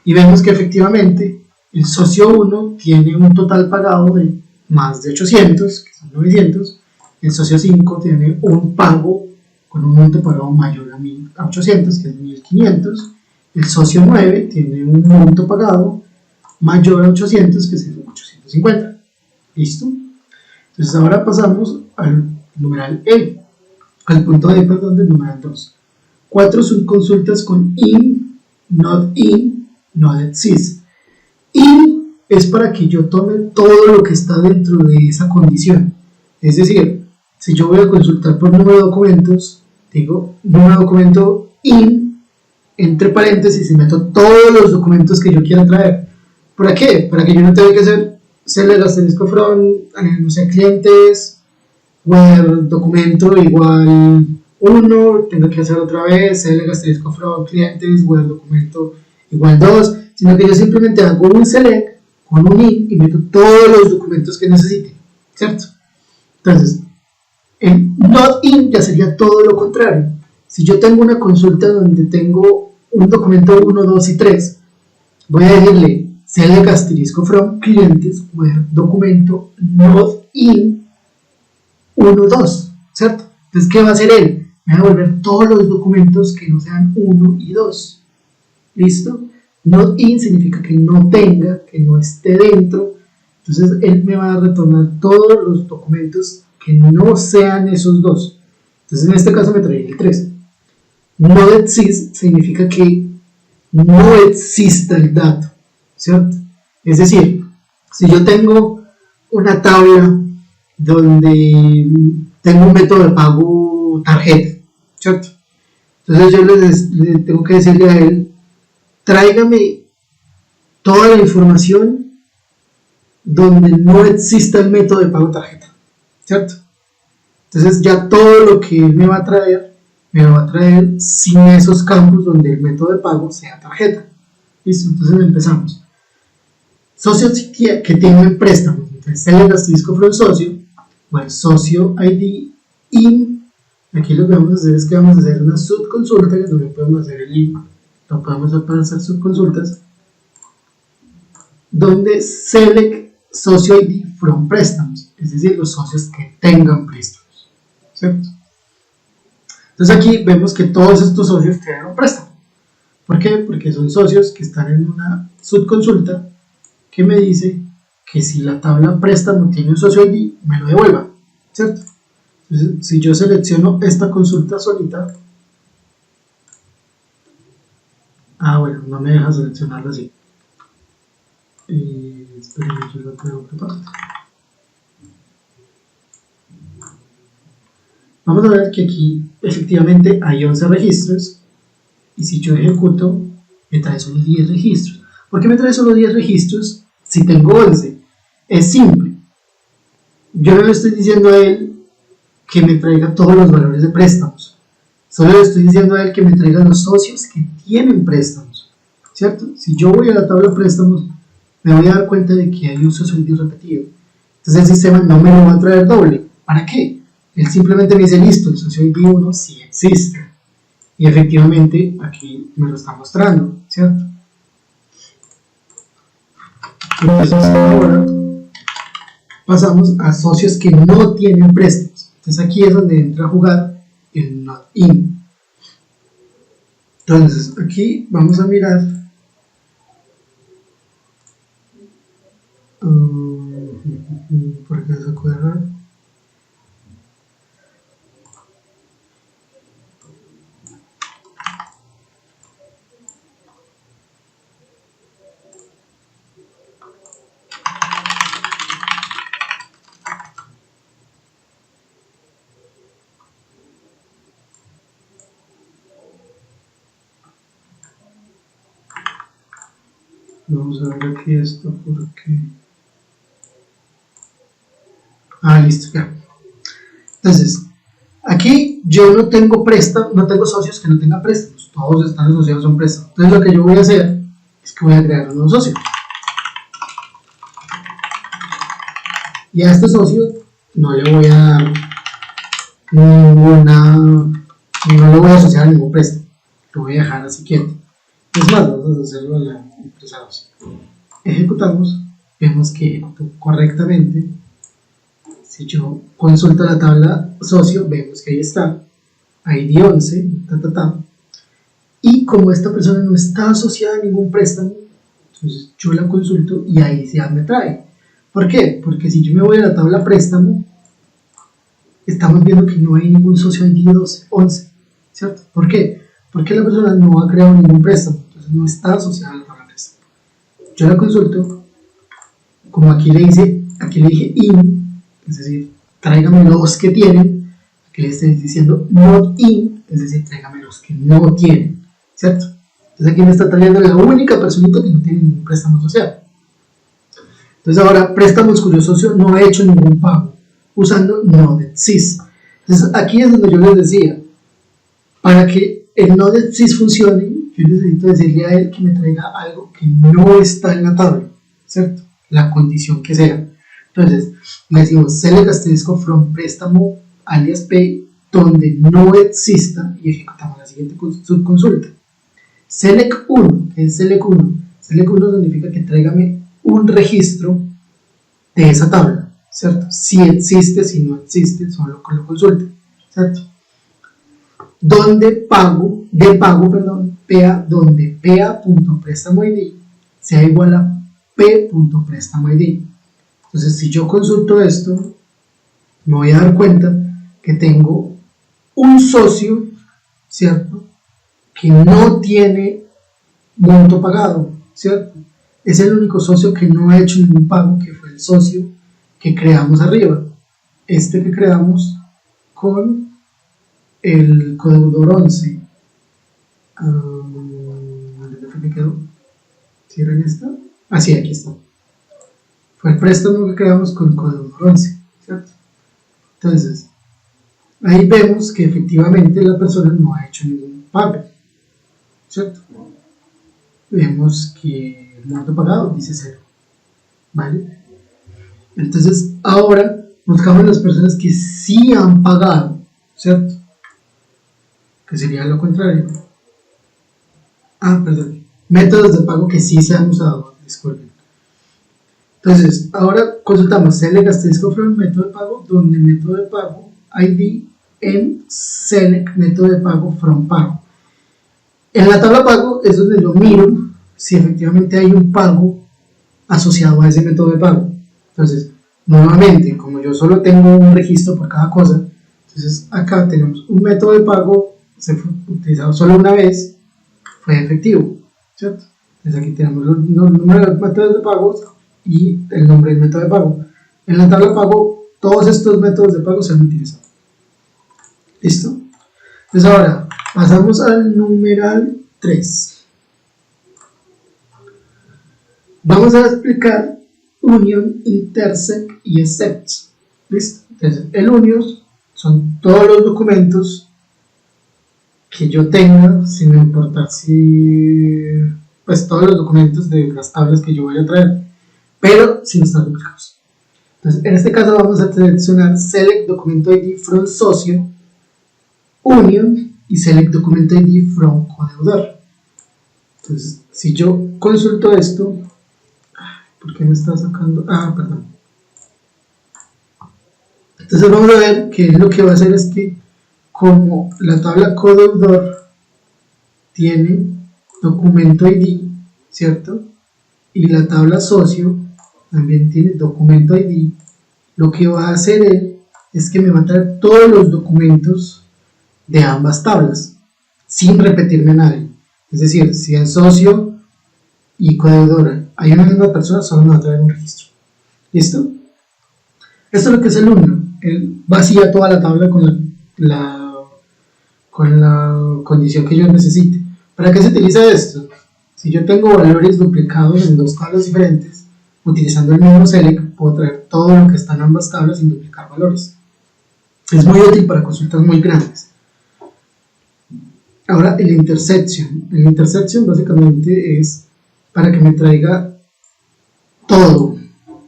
y vemos que efectivamente el socio 1 tiene un total pagado de más de 800, que son 900, el socio 5 tiene un pago con un monto pagado mayor a 800, que es 1500, el socio 9 tiene un monto pagado mayor a 800, que es 850. ¿Listo? Entonces ahora pasamos al numeral E, al punto E, perdón, del numeral 2. 4 subconsultas con in, not exist. In es para que yo tome todo lo que está dentro de esa condición. Es decir, si yo voy a consultar por número de documentos, digo número de documento in, entre paréntesis, y meto todos los documentos que yo quiera traer. ¿Para qué? Para que yo no tenga que hacer select asterisco from, no sé, clientes, where documento igual 1, tengo que hacer otra vez select asterisco from clientes, where documento igual 2, sino que yo simplemente hago un select con un in y meto todos los documentos que necesite, ¿cierto? Entonces, el not in ya sería todo lo contrario. Si yo tengo una consulta donde tengo un documento 1, 2 y 3, voy a decirle select asterisco from clientes where documento not in 1, 2, ¿cierto? Entonces, ¿qué va a hacer él? Me va a devolver todos los documentos que no sean 1 y 2. ¿Listo? Not in significa que no tenga, que no esté dentro. Entonces, él me va a retornar todos los documentos que no sean esos dos. Entonces, en este caso me trae el 3. No exist significa que no exista el dato, ¿cierto? Es decir, si yo tengo una tabla donde tengo un método de pago tarjeta, ¿cierto? Entonces yo le tengo que decirle a él, tráigame toda la información donde no exista el método de pago tarjeta, ¿cierto? Entonces ya todo lo que él me va a traer sin esos campos donde el método de pago sea tarjeta. Listo, entonces empezamos. Socios que tienen préstamos. Entonces select asterisco from socio, bueno, socio ID in. Aquí lo que vamos a hacer es que vamos a hacer una subconsulta, que también podemos hacer el in, lo podemos hacer para hacer subconsultas, donde select socio ID from préstamos, es decir, los socios que tengan préstamos, ¿cierto? Entonces aquí vemos que todos estos socios tienen un préstamo. ¿Por qué? Porque son socios que están en una subconsulta que me dice que si la tabla préstamo tiene un socio ID, me lo devuelva, ¿cierto? Entonces, si yo selecciono esta consulta solita, bueno, no me deja seleccionarla así. Esperen, yo lo tengo otra parte. Vamos a ver que aquí efectivamente hay 11 registros y si yo ejecuto me trae solo 10 registros. ¿Por qué me trae solo 10 registros si tengo 11? Es simple. Yo no le estoy diciendo a él que me traiga todos los valores de préstamos. Solo le estoy diciendo a él que me traiga los socios que tienen préstamos, ¿cierto? Si yo voy a la tabla de préstamos, me voy a dar cuenta de que hay un socio ID repetido. Entonces el sistema no me lo va a traer doble. ¿Para qué? Él simplemente me dice, listo, el socio ID 1 sí existe. Y efectivamente aquí me lo está mostrando, ¿cierto? Entonces ahora pasamos a socios que no tienen préstamos. Entonces aquí es donde entra a jugar el not in. Entonces aquí vamos a mirar ¿por qué se acuerda? Vamos a ver aquí esto porque... listo, ya. Entonces, aquí yo no tengo préstamos, no tengo socios que no tengan préstamos. Todos están asociados a un préstamo. Entonces lo que yo voy a hacer es que voy a crear un nuevo socio. Y a este socio no le voy a dar no le voy a asociar a ningún préstamo. Lo voy a dejar así quieto. Es más, vamos a hacerlo en la empresa 2. Ejecutamos, vemos que ejecutó correctamente. Si yo consulto la tabla socio, vemos que ahí está, ID 11, y como esta persona no está asociada a ningún préstamo, entonces yo la consulto y ahí ya me trae. ¿Por qué? Porque si yo me voy a la tabla préstamo, estamos viendo que no hay ningún socio ID 11, ¿cierto? ¿Por qué? Porque la persona no ha creado ningún préstamo, entonces no está asociada a la tabla préstamo. Yo la consulto, como aquí le dije in, es decir, tráigame los que tienen, aquí le estoy diciendo not in, es decir, tráigame los que no tienen, ¿cierto? Entonces aquí me está trayendo la única personita que no tiene ningún préstamo asociado. Entonces ahora, préstamos cuyo socio no ha hecho ningún pago, usando not exist. Entonces aquí es donde yo les decía, para que el not exist funcione, yo necesito decirle a él que me traiga algo que no está en la tabla, ¿cierto? La condición que sea. Entonces, le decimos select asterisco from préstamo alias P donde no exista y ejecutamos la siguiente subconsulta. Select 1, que es select 1. Select 1 significa que tráigame un registro de esa tabla, ¿cierto? Si existe, si no existe, solo con lo consulte, ¿cierto? Donde pago, PA, donde PA.préstamo ID sea igual a P.préstamo ID. Entonces, si yo consulto esto, me voy a dar cuenta que tengo un socio, ¿cierto? Que no tiene monto pagado, ¿cierto? Es el único socio que no ha hecho ningún pago, que fue el socio que creamos arriba. Este que creamos con el codeudor 11. ¿Dónde fue que quedó? ¿Cierran esta? Ah, sí, aquí está. Fue el préstamo que creamos con el codeudor 11, ¿cierto? Entonces, ahí vemos que efectivamente la persona no ha hecho ningún pago, ¿cierto? Vemos que el monto pagado dice 0, ¿vale? Entonces, ahora buscamos las personas que sí han pagado, ¿cierto? Que sería lo contrario. Perdón. Métodos de pago que sí se han usado, disculpen. Entonces, ahora consultamos select asterisco from método de pago, donde método de pago ID en select método de pago from pago. En la tabla pago es donde yo miro si efectivamente hay un pago asociado a ese método de pago. Entonces, nuevamente, como yo solo tengo un registro por cada cosa, entonces acá tenemos un método de pago, se fue utilizado solo una vez, fue efectivo, ¿cierto? Entonces aquí tenemos los números de los métodos de pago y el nombre del método de pago. En la tabla pago, todos estos métodos de pago se han utilizado. ¿Listo? Entonces ahora, pasamos al numeral 3. Vamos a explicar union, intersect y except. ¿Listo? Entonces, el union son todos los documentos que yo tenga, sin importar si, pues todos los documentos de las tablas que yo voy a traer, pero sin estar duplicados. Entonces, en este caso vamos a seleccionar select documento ID from socio, union y select documento ID from codeudor. Entonces, si yo consulto esto, ¿por qué me está sacando? Perdón. Entonces vamos a ver que lo que va a hacer es que como la tabla codeudor tiene documento ID, ¿cierto? Y la tabla socio también tiene documento ID, lo que va a hacer él es que me va a traer todos los documentos de ambas tablas, sin repetirme nadie. Es decir, si en socio y codeudor hay una misma persona, solo me va a traer un registro. ¿Listo? Esto es lo que es el union. Él vacía toda la tabla con la condición que yo necesite. ¿Para qué se utiliza esto? Si yo tengo valores duplicados en dos tablas diferentes, utilizando el mismo select, puedo traer todo lo que está en ambas tablas sin duplicar valores. Es muy útil para consultas muy grandes. Ahora, el intersection. El intersection básicamente es para que me traiga todo.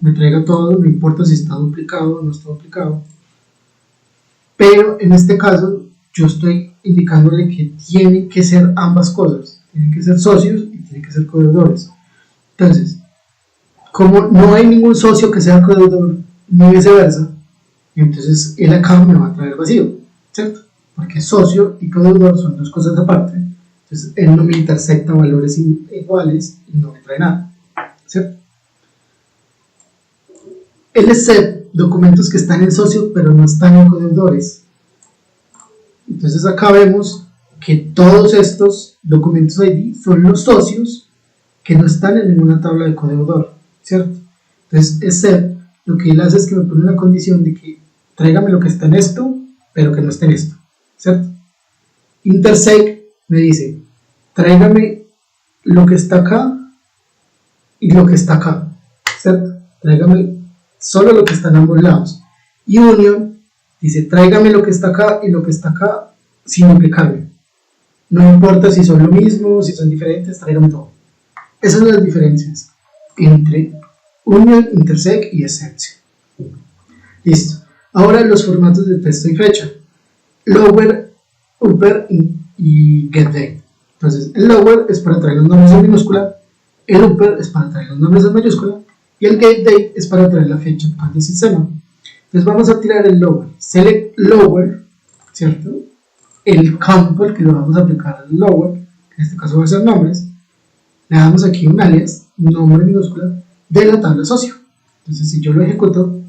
No importa si está duplicado o no está duplicado. Pero en este caso, yo estoy indicándole que tienen que ser ambas cosas. Tienen que ser socios y tienen que ser codeudores. Entonces, como no hay ningún socio que sea codeudor, ni viceversa, entonces él acá me va a traer vacío, ¿cierto? Porque socio y codeudor son dos cosas aparte. Entonces, él no me intersecta valores iguales y no me trae nada, ¿cierto? LZ, documentos que están en socio pero no están en codeudores. Entonces acá vemos que todos estos documentos ID son los socios que no están en ninguna tabla de codeudor, ¿cierto? Entonces except lo que él hace es que me pone una condición de que tráigame lo que está en esto, pero que no esté en esto, ¿cierto? Intersect me dice, tráigame lo que está acá y lo que está acá, ¿cierto? Tráigame solo lo que está en ambos lados. Y union dice, tráigame lo que está acá y lo que está acá sin duplicarme. No importa si son lo mismo, si son diferentes, tráigame todo. Esas son las diferencias entre union, intersect y exception. Listo. Ahora los formatos de texto y fecha. Lower, upper y getDate. Entonces, el lower es para traer los nombres en minúscula, el upper es para traer los nombres en mayúscula y el getDate es para traer la fecha actual del sistema. Entonces vamos a tirar el lower. Select lower, ¿cierto? El campo al que lo vamos a aplicar al lower, que en este caso va a ser nombres. Le damos aquí un alias, nombre minúscula, de la tabla socio. Entonces si yo lo ejecuto,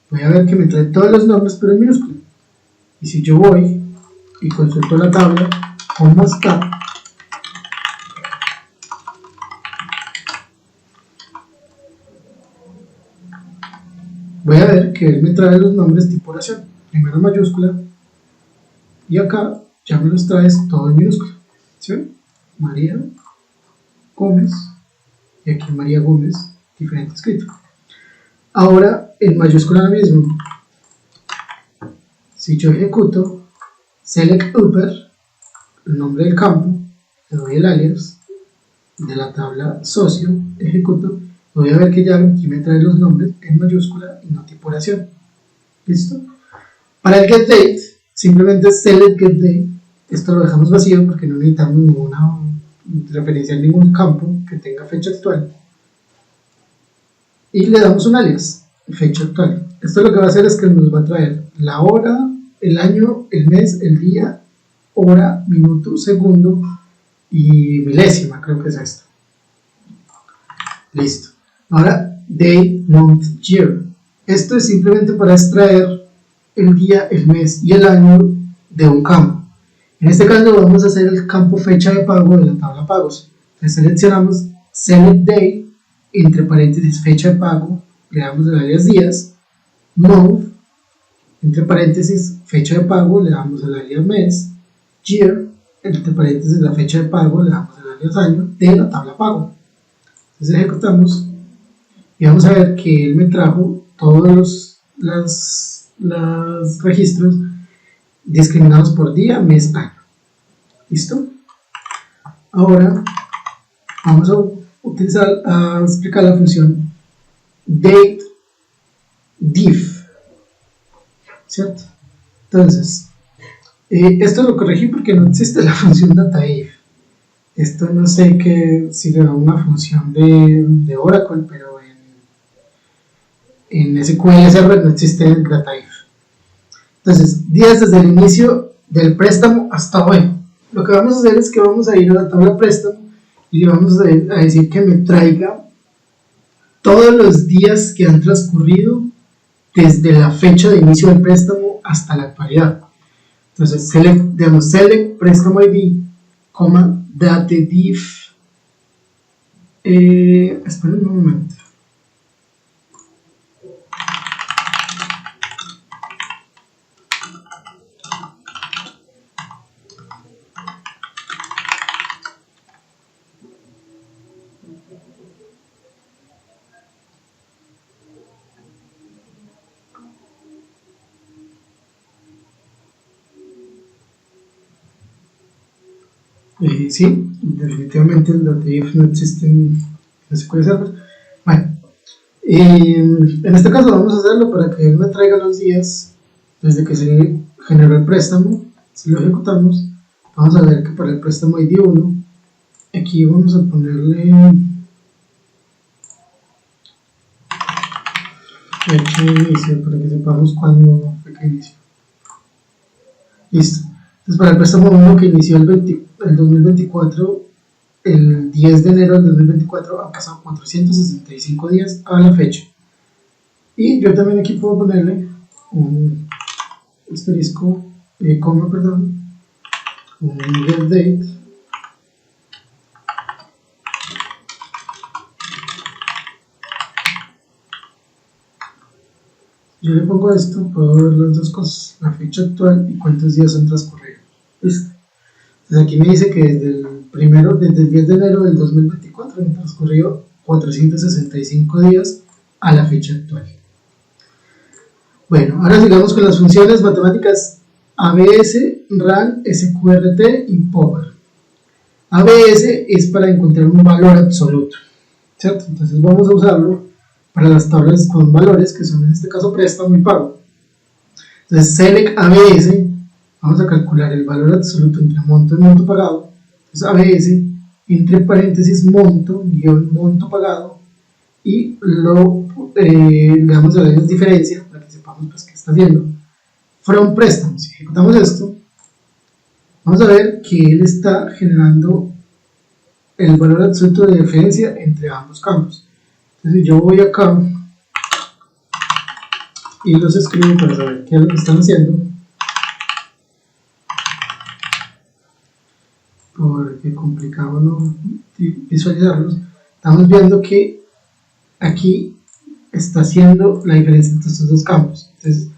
voy a ver que me trae todos los nombres pero en minúscula. Y si yo voy y consulto la tabla, ¿cómo está? Voy a ver que él me trae los nombres tipo oración, primero en mayúscula, y acá ya me los trae todo en minúscula, ¿sí? María Gómez, y aquí María Gómez, diferente escrito. Ahora en mayúscula lo mismo. Si yo ejecuto select upper, el nombre del campo, le doy el alias de la tabla socio, ejecuto, voy a ver que ya aquí me trae los nombres en mayúscula y no tipo oración. ¿Listo? Para el getDate, simplemente select getDate. Esto lo dejamos vacío porque no necesitamos ninguna referencia a ningún campo que tenga fecha actual. Y le damos un alias, fecha actual. Esto lo que va a hacer es que nos va a traer la hora, el año, el mes, el día, hora, minuto, segundo y milésima, creo que es esto. Listo. Ahora, day, month, year. Esto es simplemente para extraer el día, el mes y el año de un campo. En este caso vamos a hacer el campo fecha de pago de la tabla pagos. Entonces seleccionamos select day, entre paréntesis fecha de pago, le damos el alias días, month, entre paréntesis fecha de pago, le damos el alias mes, year, entre paréntesis la fecha de pago, le damos el alias año de la tabla pago. Entonces ejecutamos y vamos a ver que él me trajo todos los registros discriminados por día, mes, año. ¿Listo? Ahora vamos a explicar la función dateDiff, ¿cierto? Entonces, esto lo corregí porque no existe la función dataIf. Esto no sé si era una función de Oracle, pero en SQL Server no existe el dataIf. Entonces, días desde el inicio del préstamo hasta hoy. Lo que vamos a hacer es que vamos a ir a la tabla préstamo y le vamos a decir que me traiga todos los días que han transcurrido desde la fecha de inicio del préstamo hasta la actualidad. Entonces, select préstamo ID, dateDiff. Esperen un momento. Sí, definitivamente el dataIf no existe en SQL Server. Bueno, en este caso vamos a hacerlo para que él me traiga los días desde que se generó el préstamo. Si lo ejecutamos, vamos a ver que para el préstamo ID 1, aquí vamos a ponerle fecha de inicio para que sepamos cuándo fue que inició. Listo. Entonces para el préstamo 1 que inició el 2024, el 10 de enero del 2024, han pasado 465 días a la fecha. Y yo también aquí puedo ponerle un asterisco, coma, perdón, un getDate. Yo le pongo esto, puedo ver las dos cosas, la fecha actual y cuántos días han transcurrido. Listo. Entonces aquí me dice que desde el 10 de enero del 2024 han transcurrido 465 días a la fecha actual. Bueno, ahora sigamos con las funciones matemáticas ABS, RAN, SQRT y Power. ABS es para encontrar un valor absoluto, ¿cierto? Entonces vamos a usarlo para las tablas con valores, que son en este caso préstamo y pago. Entonces select ABS, vamos a calcular el valor absoluto entre monto y monto pagado. Entonces ABS, entre paréntesis monto, guión monto pagado, y le damos a la diferencia, para que sepamos pues qué está haciendo. From préstamo, si ejecutamos esto, vamos a ver que él está generando el valor absoluto de diferencia entre ambos campos. Entonces yo voy acá y los escribo para saber qué es lo que están haciendo, porque complicado no visualizarlos. Estamos viendo que aquí está haciendo la diferencia entre estos dos campos. Entonces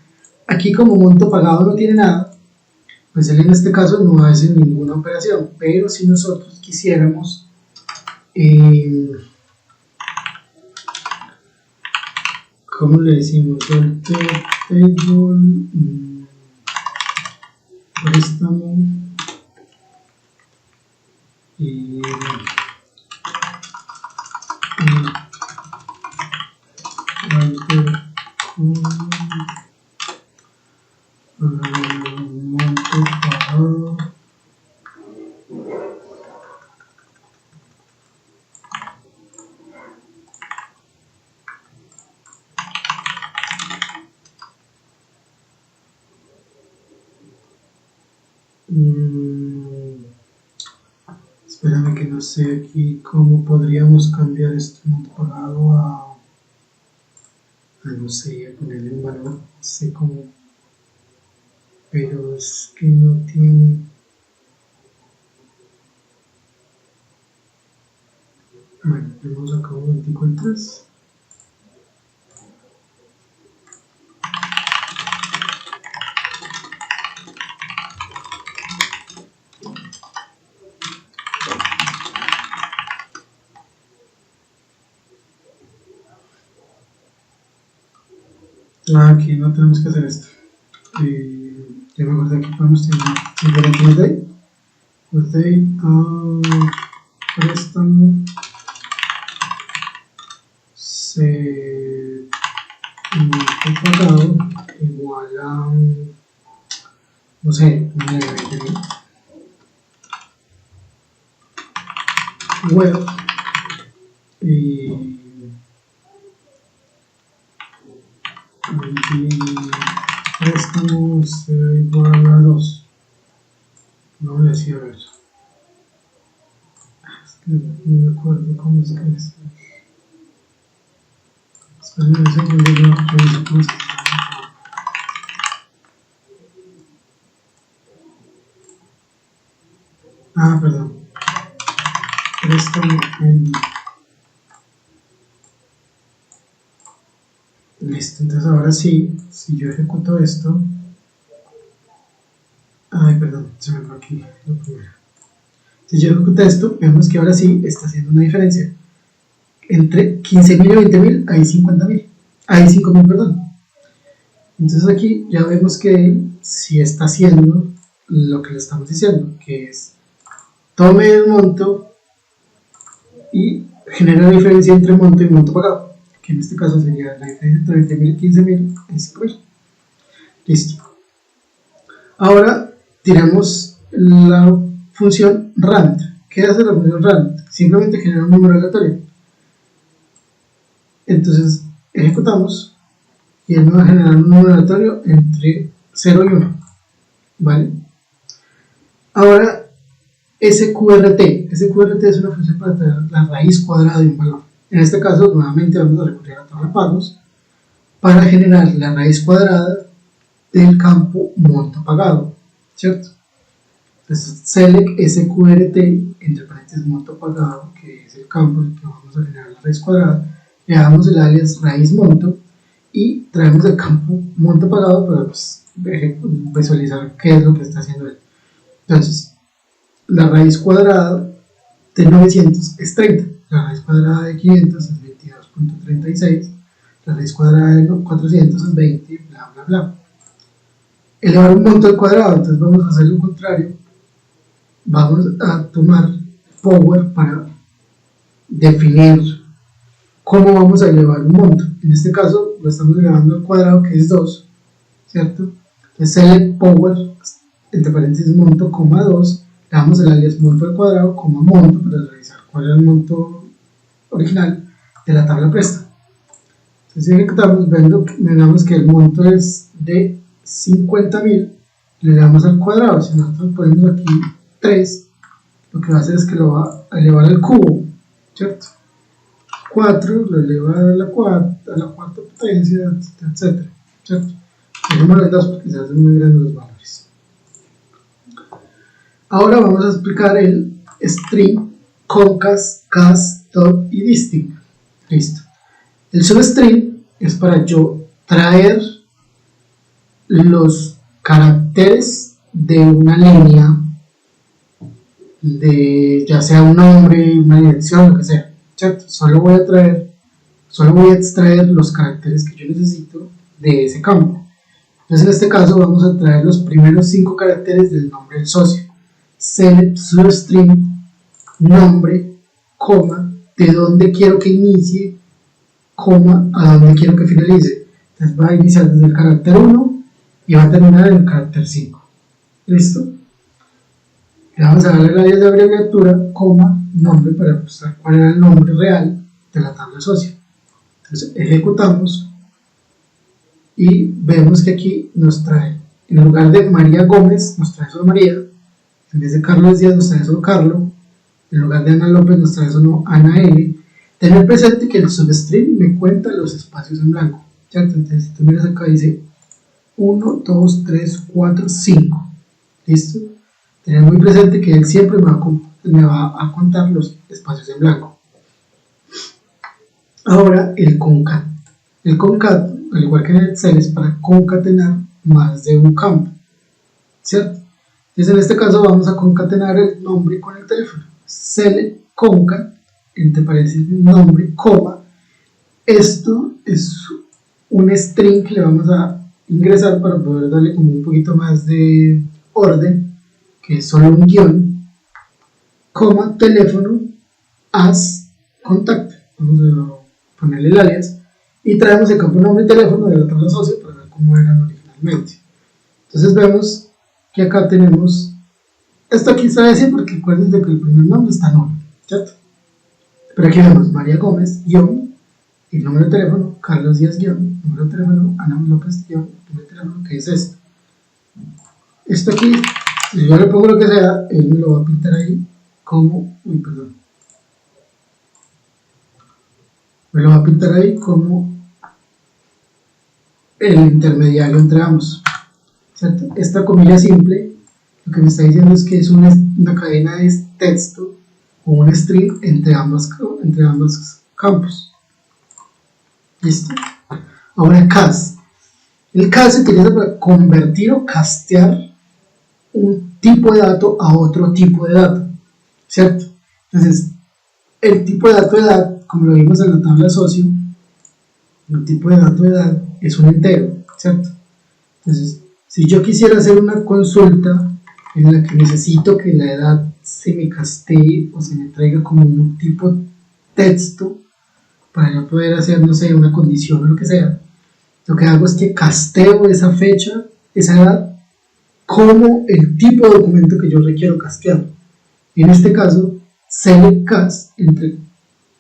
aquí, como monto pagado no tiene nada, pues él en este caso no hace ninguna operación. Pero si nosotros quisiéramos ¿cómo le decimos? Table, préstamo y monto pagado. Espérame que no sé aquí cómo podríamos cambiar este monto pagado a no sé, a ponerle un valor, no sé cómo, pero es que no tiene. Bueno, tenemos acá un momentico el 3. Aquí no tenemos que hacer esto. Ya me acordé, aquí podemos tener simplemente birthday, préstamo, se pagado igual a, no sé, 20.000 web y préstamo será igual a 2. No voy a decir, a ver, es que no me acuerdo cómo es que es. Esperen un segundo, yo reviso cómo es que está. Perdón, préstamo en. Listo, entonces ahora sí, si yo ejecuto esto, perdón, se me fue aquí lo primero. Si yo ejecuto esto, vemos que ahora sí está haciendo una diferencia. Entre 15.000 y 20.000 hay 50.000, hay 5.000, perdón. Entonces aquí ya vemos que sí está haciendo lo que le estamos diciendo, que es tome el monto y genera la diferencia entre monto y monto pagado, que en este caso sería la diferencia entre 20.000 y 15.000 es 5.000. Listo. Ahora tiramos la función rand. ¿Qué hace la función rand? Simplemente genera un número aleatorio. Entonces ejecutamos y él me va a generar un número aleatorio entre 0 y 1. ¿Vale? Ahora SQRT es una función para tener la raíz cuadrada de un valor. En este caso nuevamente vamos a recurrir a la tabla de pagos para generar la raíz cuadrada del campo monto pagado, ¿cierto? Entonces select sqrt entre paréntesis monto pagado, que es el campo en el que vamos a generar la raíz cuadrada, le damos el alias raíz monto y traemos el campo monto pagado para pues, visualizar qué es lo que está haciendo él. Entonces, la raíz cuadrada de 900 es 30, la raíz cuadrada de 500 es 22.36, la raíz cuadrada de 400 es 20, bla bla bla. Elevar un monto al cuadrado, entonces vamos a hacer lo contrario, vamos a tomar power para definir cómo vamos a elevar un monto. En este caso lo estamos elevando al cuadrado, que es 2, ¿cierto? Entonces select power entre paréntesis monto, coma 2, le damos el alias monto al cuadrado, coma monto, para revisar cuál era el monto original de la tabla presta. Entonces ejecutamos, vemos que el monto es de 50.000, le damos al cuadrado. Si nosotros ponemos aquí 3, lo que va a hacer es que lo va a elevar al cubo, ¿cierto? 4 lo eleva a la cuarta potencia, etc. ¿Cierto? Dejémoslo en 2 porque se hacen muy grandes los valores. Ahora vamos a explicar el string, concast, cast, dot y distinct. Listo. El substring es para yo traer los caracteres de una línea, de ya sea un nombre, una dirección, lo que sea, ¿cierto? Solo voy a extraer los caracteres que yo necesito de ese campo. Entonces en este caso vamos a traer los primeros 5 caracteres del nombre del socio. Select substring, nombre, coma, de dónde quiero que inicie, coma, a dónde quiero que finalice. Entonces va a iniciar desde el carácter 1 y va a terminar en el carácter 5. ¿Listo? Le vamos a darle el área de abreviatura, coma, nombre, para mostrar cuál era el nombre real de la tabla socio. Entonces ejecutamos y vemos que aquí nos trae, en lugar de María Gómez, nos trae solo María, en vez de Carlos Díaz nos trae solo Carlos, en lugar de Ana López nos trae solo Ana L. Tener presente que el substring me cuenta los espacios en blanco, ¿cierto? Entonces si tú miras acá dice 1, 2, 3, 4, 5, ¿listo? Tener muy presente que él siempre me va a contar los espacios en blanco. Ahora el concat. El concat, al igual que en el Excel, es para concatenar más de un campo, ¿cierto? Entonces en este caso vamos a concatenar el nombre con el teléfono. Select concat, entre paréntesis nombre, coma. Esto es un string que le vamos a ingresar para poder darle como un poquito más de orden, que es solo un guión, coma, teléfono, as, contacto. Vamos a ponerle el alias y traemos el campo nombre y teléfono de la tabla socio para ver cómo eran originalmente. Entonces vemos que acá tenemos, esto aquí se va a decir porque acuérdense que el primer nombre está nulo, ¿cierto? Pero aquí vemos María Gómez, guión, y el número de teléfono, Carlos Díaz, guión, número de teléfono, Ana López, guión, número de teléfono, que es esto. Esto aquí, si yo le pongo lo que sea, él me lo va a pintar ahí como, me lo va a pintar ahí como el intermediario entre ambos, ¿cierto? Esta comilla simple lo que me está diciendo es que es una cadena de texto o un string entre ambos campos. ¿Listo? Ahora cast. El cast se utiliza para convertir o castear un tipo de dato a otro tipo de dato, ¿cierto? Entonces, el tipo de dato de edad, como lo vimos en la tabla socio, el tipo de dato de edad es un entero, ¿cierto? Entonces, si yo quisiera hacer una consulta en la que necesito que la edad se me castee o se me traiga como un tipo texto para yo poder hacer, no sé, una condición o lo que sea, lo que hago es que casteo esa fecha, esa edad, como el tipo de documento que yo requiero castear. En este caso, select cast, entre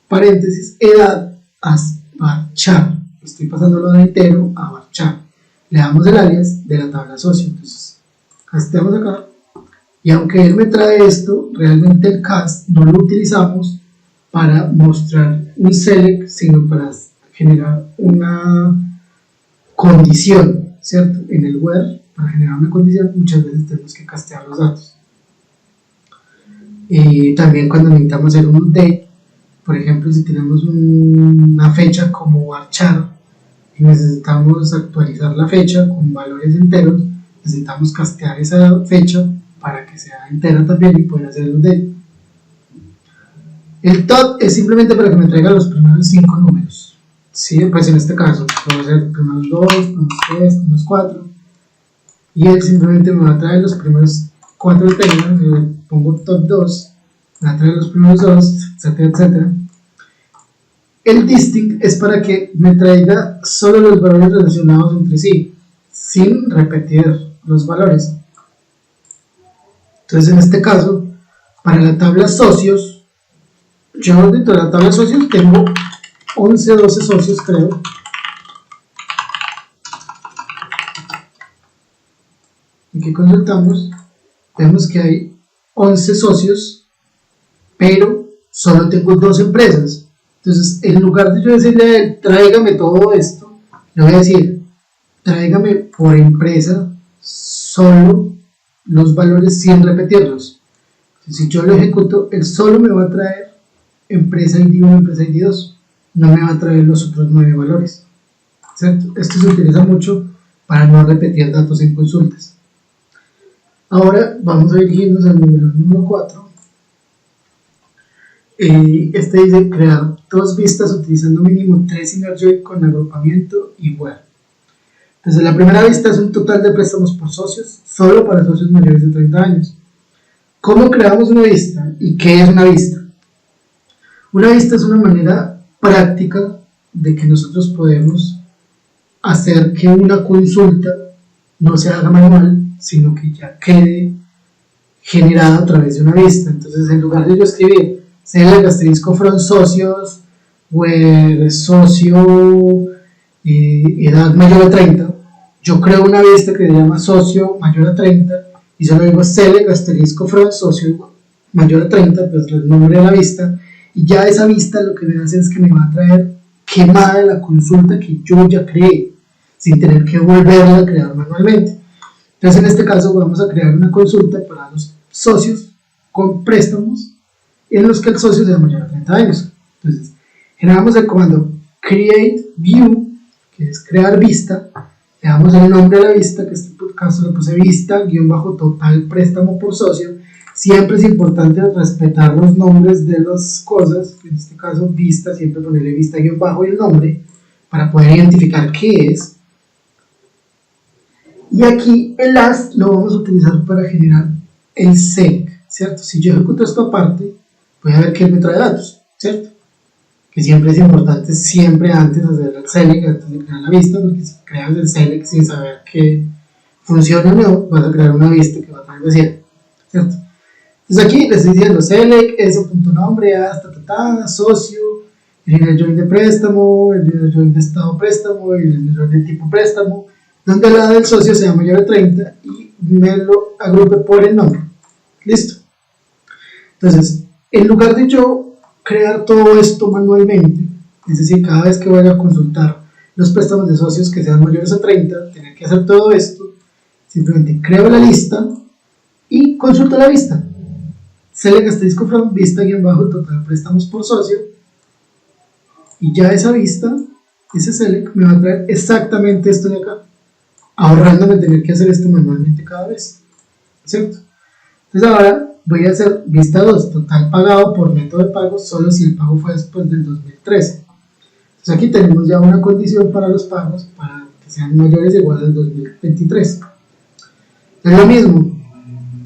paréntesis, edad, as varchar. Estoy pasándolo de entero a varchar. Le damos el alias de la tabla socio. Entonces, casteamos acá. Y aunque él me trae esto, realmente el cast no lo utilizamos para mostrar un select, sino para generar una condición, ¿cierto? En el where, para generar una condición, muchas veces tenemos que castear los datos. Y también cuando necesitamos hacer un update, por ejemplo, si tenemos una fecha como varchar y necesitamos actualizar la fecha con valores enteros, necesitamos castear esa fecha para que sea entera también y poder hacer el update. El top es simplemente para que me traiga los primeros 5 números. ¿Sí? Pues en este caso, puedo hacer primeros 2, primeros 3, primeros 4. Y él simplemente me va a traer los primeros 4 términos. Le pongo top 2, me va a traer los primeros 2, etcétera, etcétera. El distinct es para que me traiga solo los valores relacionados entre sí, sin repetir los valores. Entonces, en este caso, para la tabla socios, yo dentro de la tabla socios tengo 11, 12 socios, creo. Y que consultamos, vemos que hay 11 socios, pero solo tengo 2 empresas. Entonces, en lugar de yo decirle a él, tráigame todo esto, le voy a decir, tráigame por empresa solo los valores sin repetirlos. Entonces, si yo lo ejecuto, él solo me va a traer empresa ID 1, empresa ID 2, no me va a traer los otros 9 valores. ¿Cierto? Esto se utiliza mucho para no repetir datos en consultas. Ahora vamos a dirigirnos al número 4. Este dice crear 2 vistas utilizando mínimo 3 inner join con agrupamiento y where. Entonces la primera vista es un total de préstamos por socios, solo para socios mayores de 30 años. ¿Cómo creamos una vista? ¿Y qué es una vista? Una vista es una manera práctica de que nosotros podemos hacer que una consulta no se haga manual, sino que ya quede generada a través de una vista. Entonces, en lugar de yo escribir select asterisco from socios, where socio edad mayor a 30, yo creo una vista que se llama socio mayor a 30 y solo digo select asterisco from socio mayor a 30, pues el nombre de la vista, y ya esa vista lo que me va a hacer es que me va a traer quemada la consulta que yo ya creé, sin tener que volverla a crear manualmente. Entonces, en este caso, vamos a crear una consulta para los socios con préstamos en los que el socio sea mayor a 30 años. Entonces, generamos el comando create view, que es crear vista, le damos el nombre a la vista, que en este caso le puse vista, _ total préstamo por socio. Siempre es importante respetar los nombres de las cosas, en este caso vista, siempre ponerle vista _ y el nombre, para poder identificar qué es. Y aquí el as lo vamos a utilizar para generar el select, ¿cierto? Si yo ejecuto esto aparte, voy a ver que él me trae datos, ¿cierto? Que siempre es importante, siempre antes hacer el select, antes de crear la vista, porque si creas el select sin saber que funciona o no, vas a crear una vista que va a traer de 100, ¿cierto? Entonces aquí le estoy diciendo select, s.nombre, hasta socio, el inner join de préstamo, el inner join de estado préstamo, el inner join de tipo préstamo, donde la del socio sea mayor a 30 y me lo agrupe por el nombre. Listo. Entonces, en lugar de yo crear todo esto manualmente, es decir, cada vez que voy a consultar los préstamos de socios que sean mayores a 30, tener que hacer todo esto, simplemente creo la lista y consulto la vista. Select asterisco from vista _ total préstamos por socio, y ya esa vista, ese select, me va a traer exactamente esto de acá, ahorrándome tener que hacer esto manualmente cada vez, ¿cierto? Entonces ahora voy a hacer vista 2, total pagado por método de pago, solo si el pago fue después del 2013. Entonces aquí tenemos ya una condición para los pagos, para que sean mayores o iguales al 2023. Es lo mismo,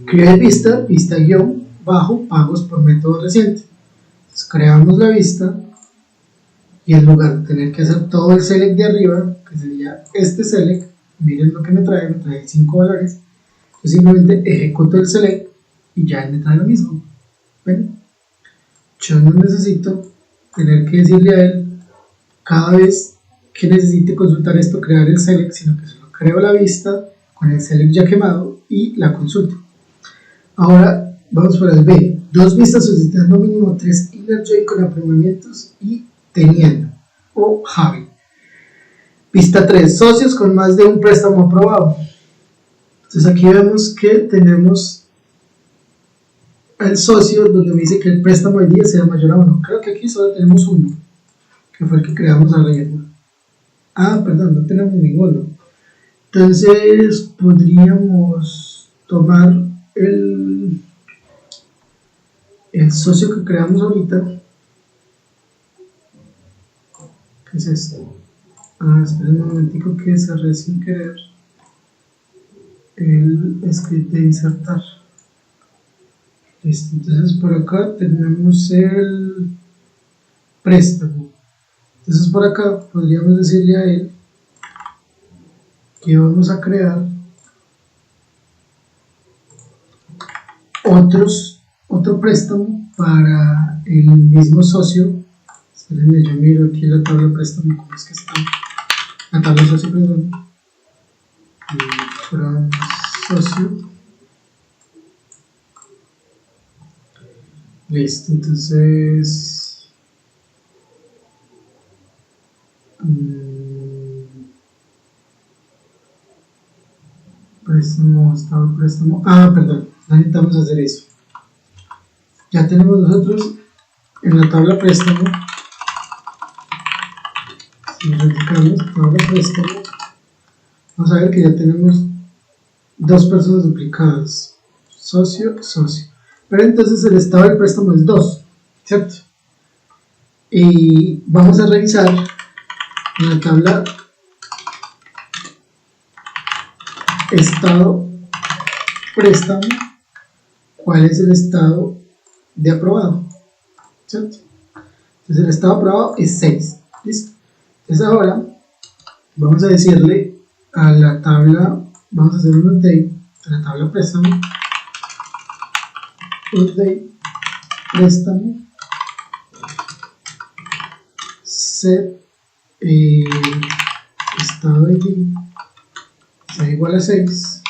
crear vista _ pagos por método reciente. Entonces creamos la vista, y en lugar de tener que hacer todo el select de arriba, que sería este select, miren lo que me trae 5 valores. Yo simplemente ejecuto el select y ya me trae lo mismo. ¿Ven? Yo no necesito tener que decirle a él cada vez que necesite consultar esto, crear el select, sino que solo creo la vista con el select ya quemado y la consulto. Ahora vamos por el B. 2 vistas solicitando mínimo 3 inner join con apremiamientos y teniendo o having. Pista 3, socios con más de un préstamo aprobado. Entonces aquí vemos que tenemos el socio donde me dice que el préstamo ID sea mayor a 1. Creo que aquí solo tenemos uno, que fue el que creamos arriba. Ah, perdón, no tenemos ninguno. Entonces podríamos tomar el socio que creamos ahorita. ¿Qué es esto? Ah, esperen un momentico que cerré sin querer el script de insertar. Listo, entonces por acá tenemos el préstamo. Entonces por acá podríamos decirle a él que vamos a crear otro préstamo para el mismo socio. Espérenme, yo miro aquí la tabla préstamo, ¿cómo es que está? La tabla socio, perdón. From socio. Listo, entonces préstamo, estado préstamo. Ah, perdón, necesitamos hacer eso. Ya tenemos nosotros en la tabla préstamo. Si replicamos tabla préstamo, vamos a ver que ya tenemos dos personas duplicadas, socio, socio. Pero entonces el estado del préstamo es 2, ¿cierto? Y vamos a revisar en la tabla estado préstamo cuál es el estado de aprobado, ¿cierto? Entonces el estado aprobado es 6, ¿listo? Entonces ahora vamos a decirle a la tabla, vamos a hacer un update a la tabla préstamo, update préstamo, set estado ID sea igual a 6,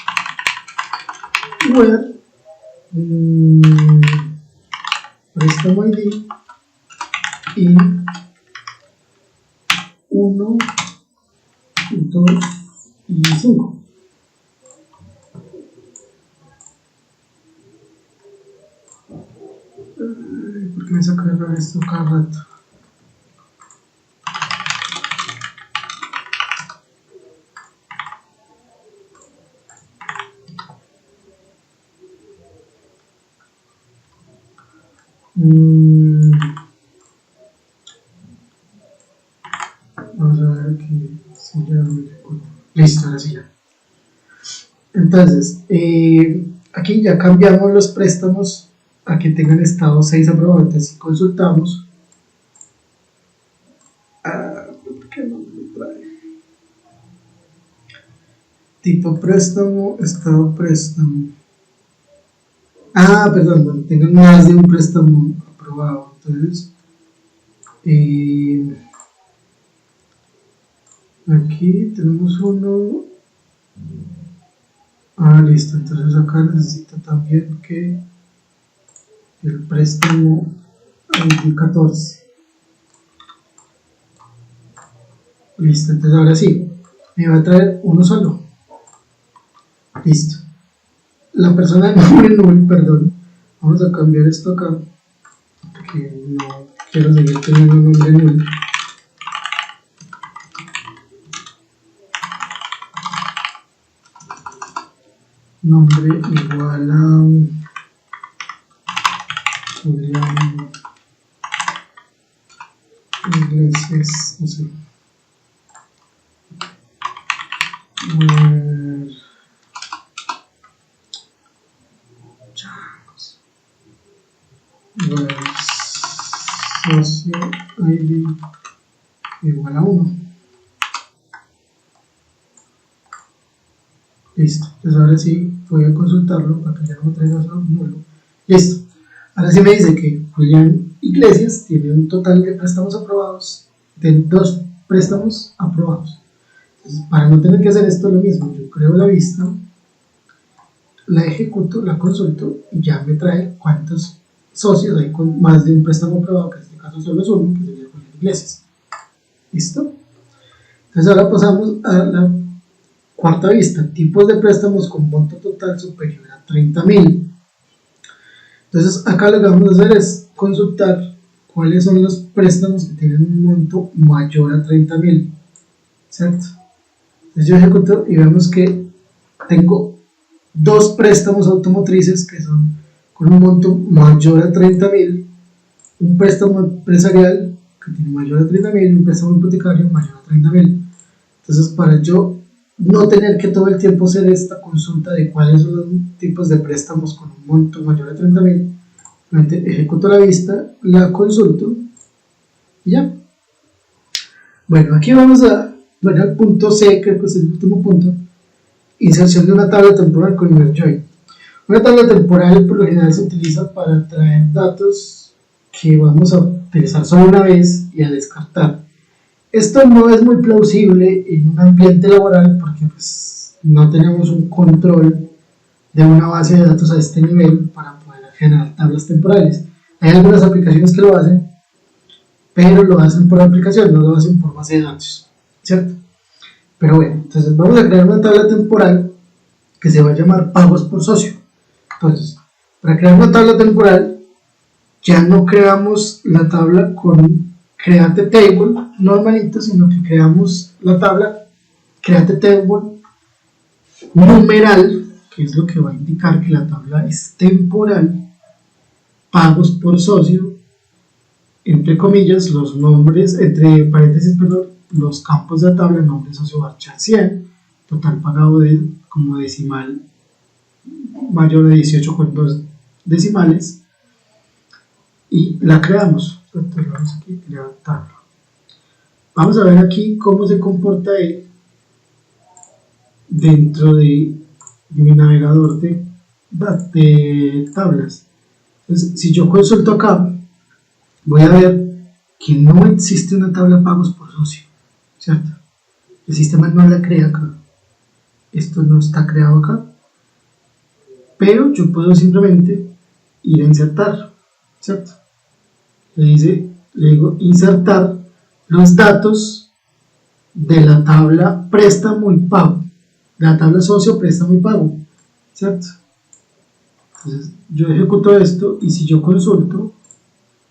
where préstamo ID y 1, 2 y 5. ¿Por qué me saca de error esto cada rato? Vamos a ver aquí si ya me ejecuta. Listo, ahora sí ya. Entonces, aquí ya cambiamos los préstamos a que tengan estado 6 aprobado. Entonces, si consultamos, ¿por qué no me trae? Tipo préstamo, estado préstamo. Ah, perdón, no, tengan más de un préstamo aprobado. Entonces, aquí tenemos uno. Ah, listo. Entonces acá necesito también que el préstamo ID 14. Listo, entonces ahora sí, me va a traer uno solo. Listo. La persona de nombre null, perdón, vamos a cambiar esto acá, porque no quiero seguir teniendo un nombre null. Nombre igual a Julián Iglesias, no sé. Socio ID igual a 1. Listo, entonces ahora sí voy a consultarlo para que ya no me traiga solo nulo. Listo, ahora sí me dice que Julián Iglesias tiene un total de préstamos aprobados de 2 préstamos aprobados. Entonces, para no tener que hacer esto lo mismo, yo creo la vista, la ejecuto, la consulto y ya me trae cuántos socios hay con más de un préstamo aprobado, que en este caso solo es uno, que sería Julián Iglesias. ¿Listo? Entonces ahora pasamos a la cuarta vista, tipos de préstamos con monto total superior a 30.000. Entonces acá lo que vamos a hacer es consultar cuáles son los préstamos que tienen un monto mayor a 30.000, ¿cierto? Entonces yo ejecuto y vemos que tengo dos préstamos automotrices que son con un monto mayor a 30.000, un préstamo empresarial que tiene mayor a 30.000 y un préstamo hipotecario mayor a 30.000. Entonces, para yo no tener que todo el tiempo hacer esta consulta de cuáles son los tipos de préstamos con un monto mayor a 30.000, ejecuto la vista, la consulto y ya. Bueno, aquí vamos al punto C, que es el último punto, inserción de una tabla temporal con InnerJoin. Una tabla temporal por lo general se utiliza para traer datos que vamos a utilizar solo una vez y a descartar. Esto no es muy plausible en un ambiente laboral porque pues, no tenemos un control de una base de datos a este nivel para poder generar tablas temporales. Hay algunas aplicaciones que lo hacen, pero lo hacen por aplicación, no lo hacen por base de datos, ¿cierto? Pero bueno, entonces vamos a crear una tabla temporal que se va a llamar pagos por socio. Entonces, para crear una tabla temporal, ya no creamos la tabla con Create Table normalito, sino que creamos la tabla Create Table numeral, que es lo que va a indicar que la tabla es temporal, pagos por socio, entre comillas, los nombres, entre paréntesis, perdón, los campos de la tabla, nombre socio varchar 100, total pagado como decimal mayor de 18 con 2 decimales, y la creamos. Entonces vamos aquí, crear tabla. Vamos a ver aquí cómo se comporta él dentro de mi navegador de tablas. Entonces, si yo consulto acá, voy a ver que no existe una tabla pagos por socio, ¿cierto? El sistema no la crea acá. Esto no está creado acá. Pero yo puedo simplemente ir a insertar, ¿cierto? Le digo insertar los datos de la tabla préstamo y pago, de la tabla socio, préstamo y pago, ¿cierto? Entonces yo ejecuto esto y si yo consulto,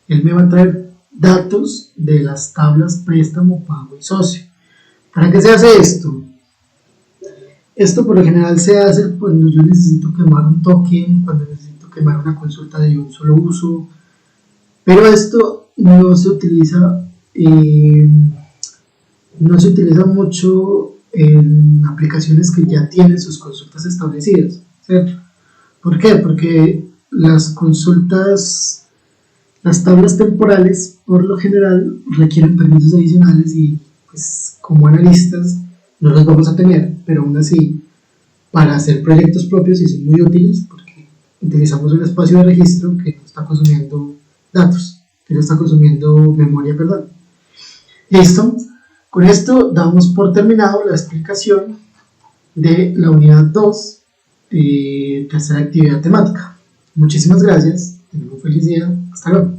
él me va a traer datos de las tablas préstamo, pago y socio. ¿Para qué se hace esto? Esto por lo general se hace cuando yo necesito quemar un token, cuando necesito quemar una consulta de un solo uso, pero esto no se utiliza mucho en aplicaciones que ya tienen sus consultas establecidas, ¿cierto? ¿Por qué? Porque las consultas, las tablas temporales por lo general requieren permisos adicionales y pues como analistas no los vamos a tener, pero aún así para hacer proyectos propios sí son muy útiles porque utilizamos un espacio de registro que no está consumiendo datos, que no está consumiendo memoria, perdón. Listo, con esto damos por terminado la explicación de la unidad 2, tercera actividad temática. Muchísimas gracias, tengan un feliz día, hasta luego.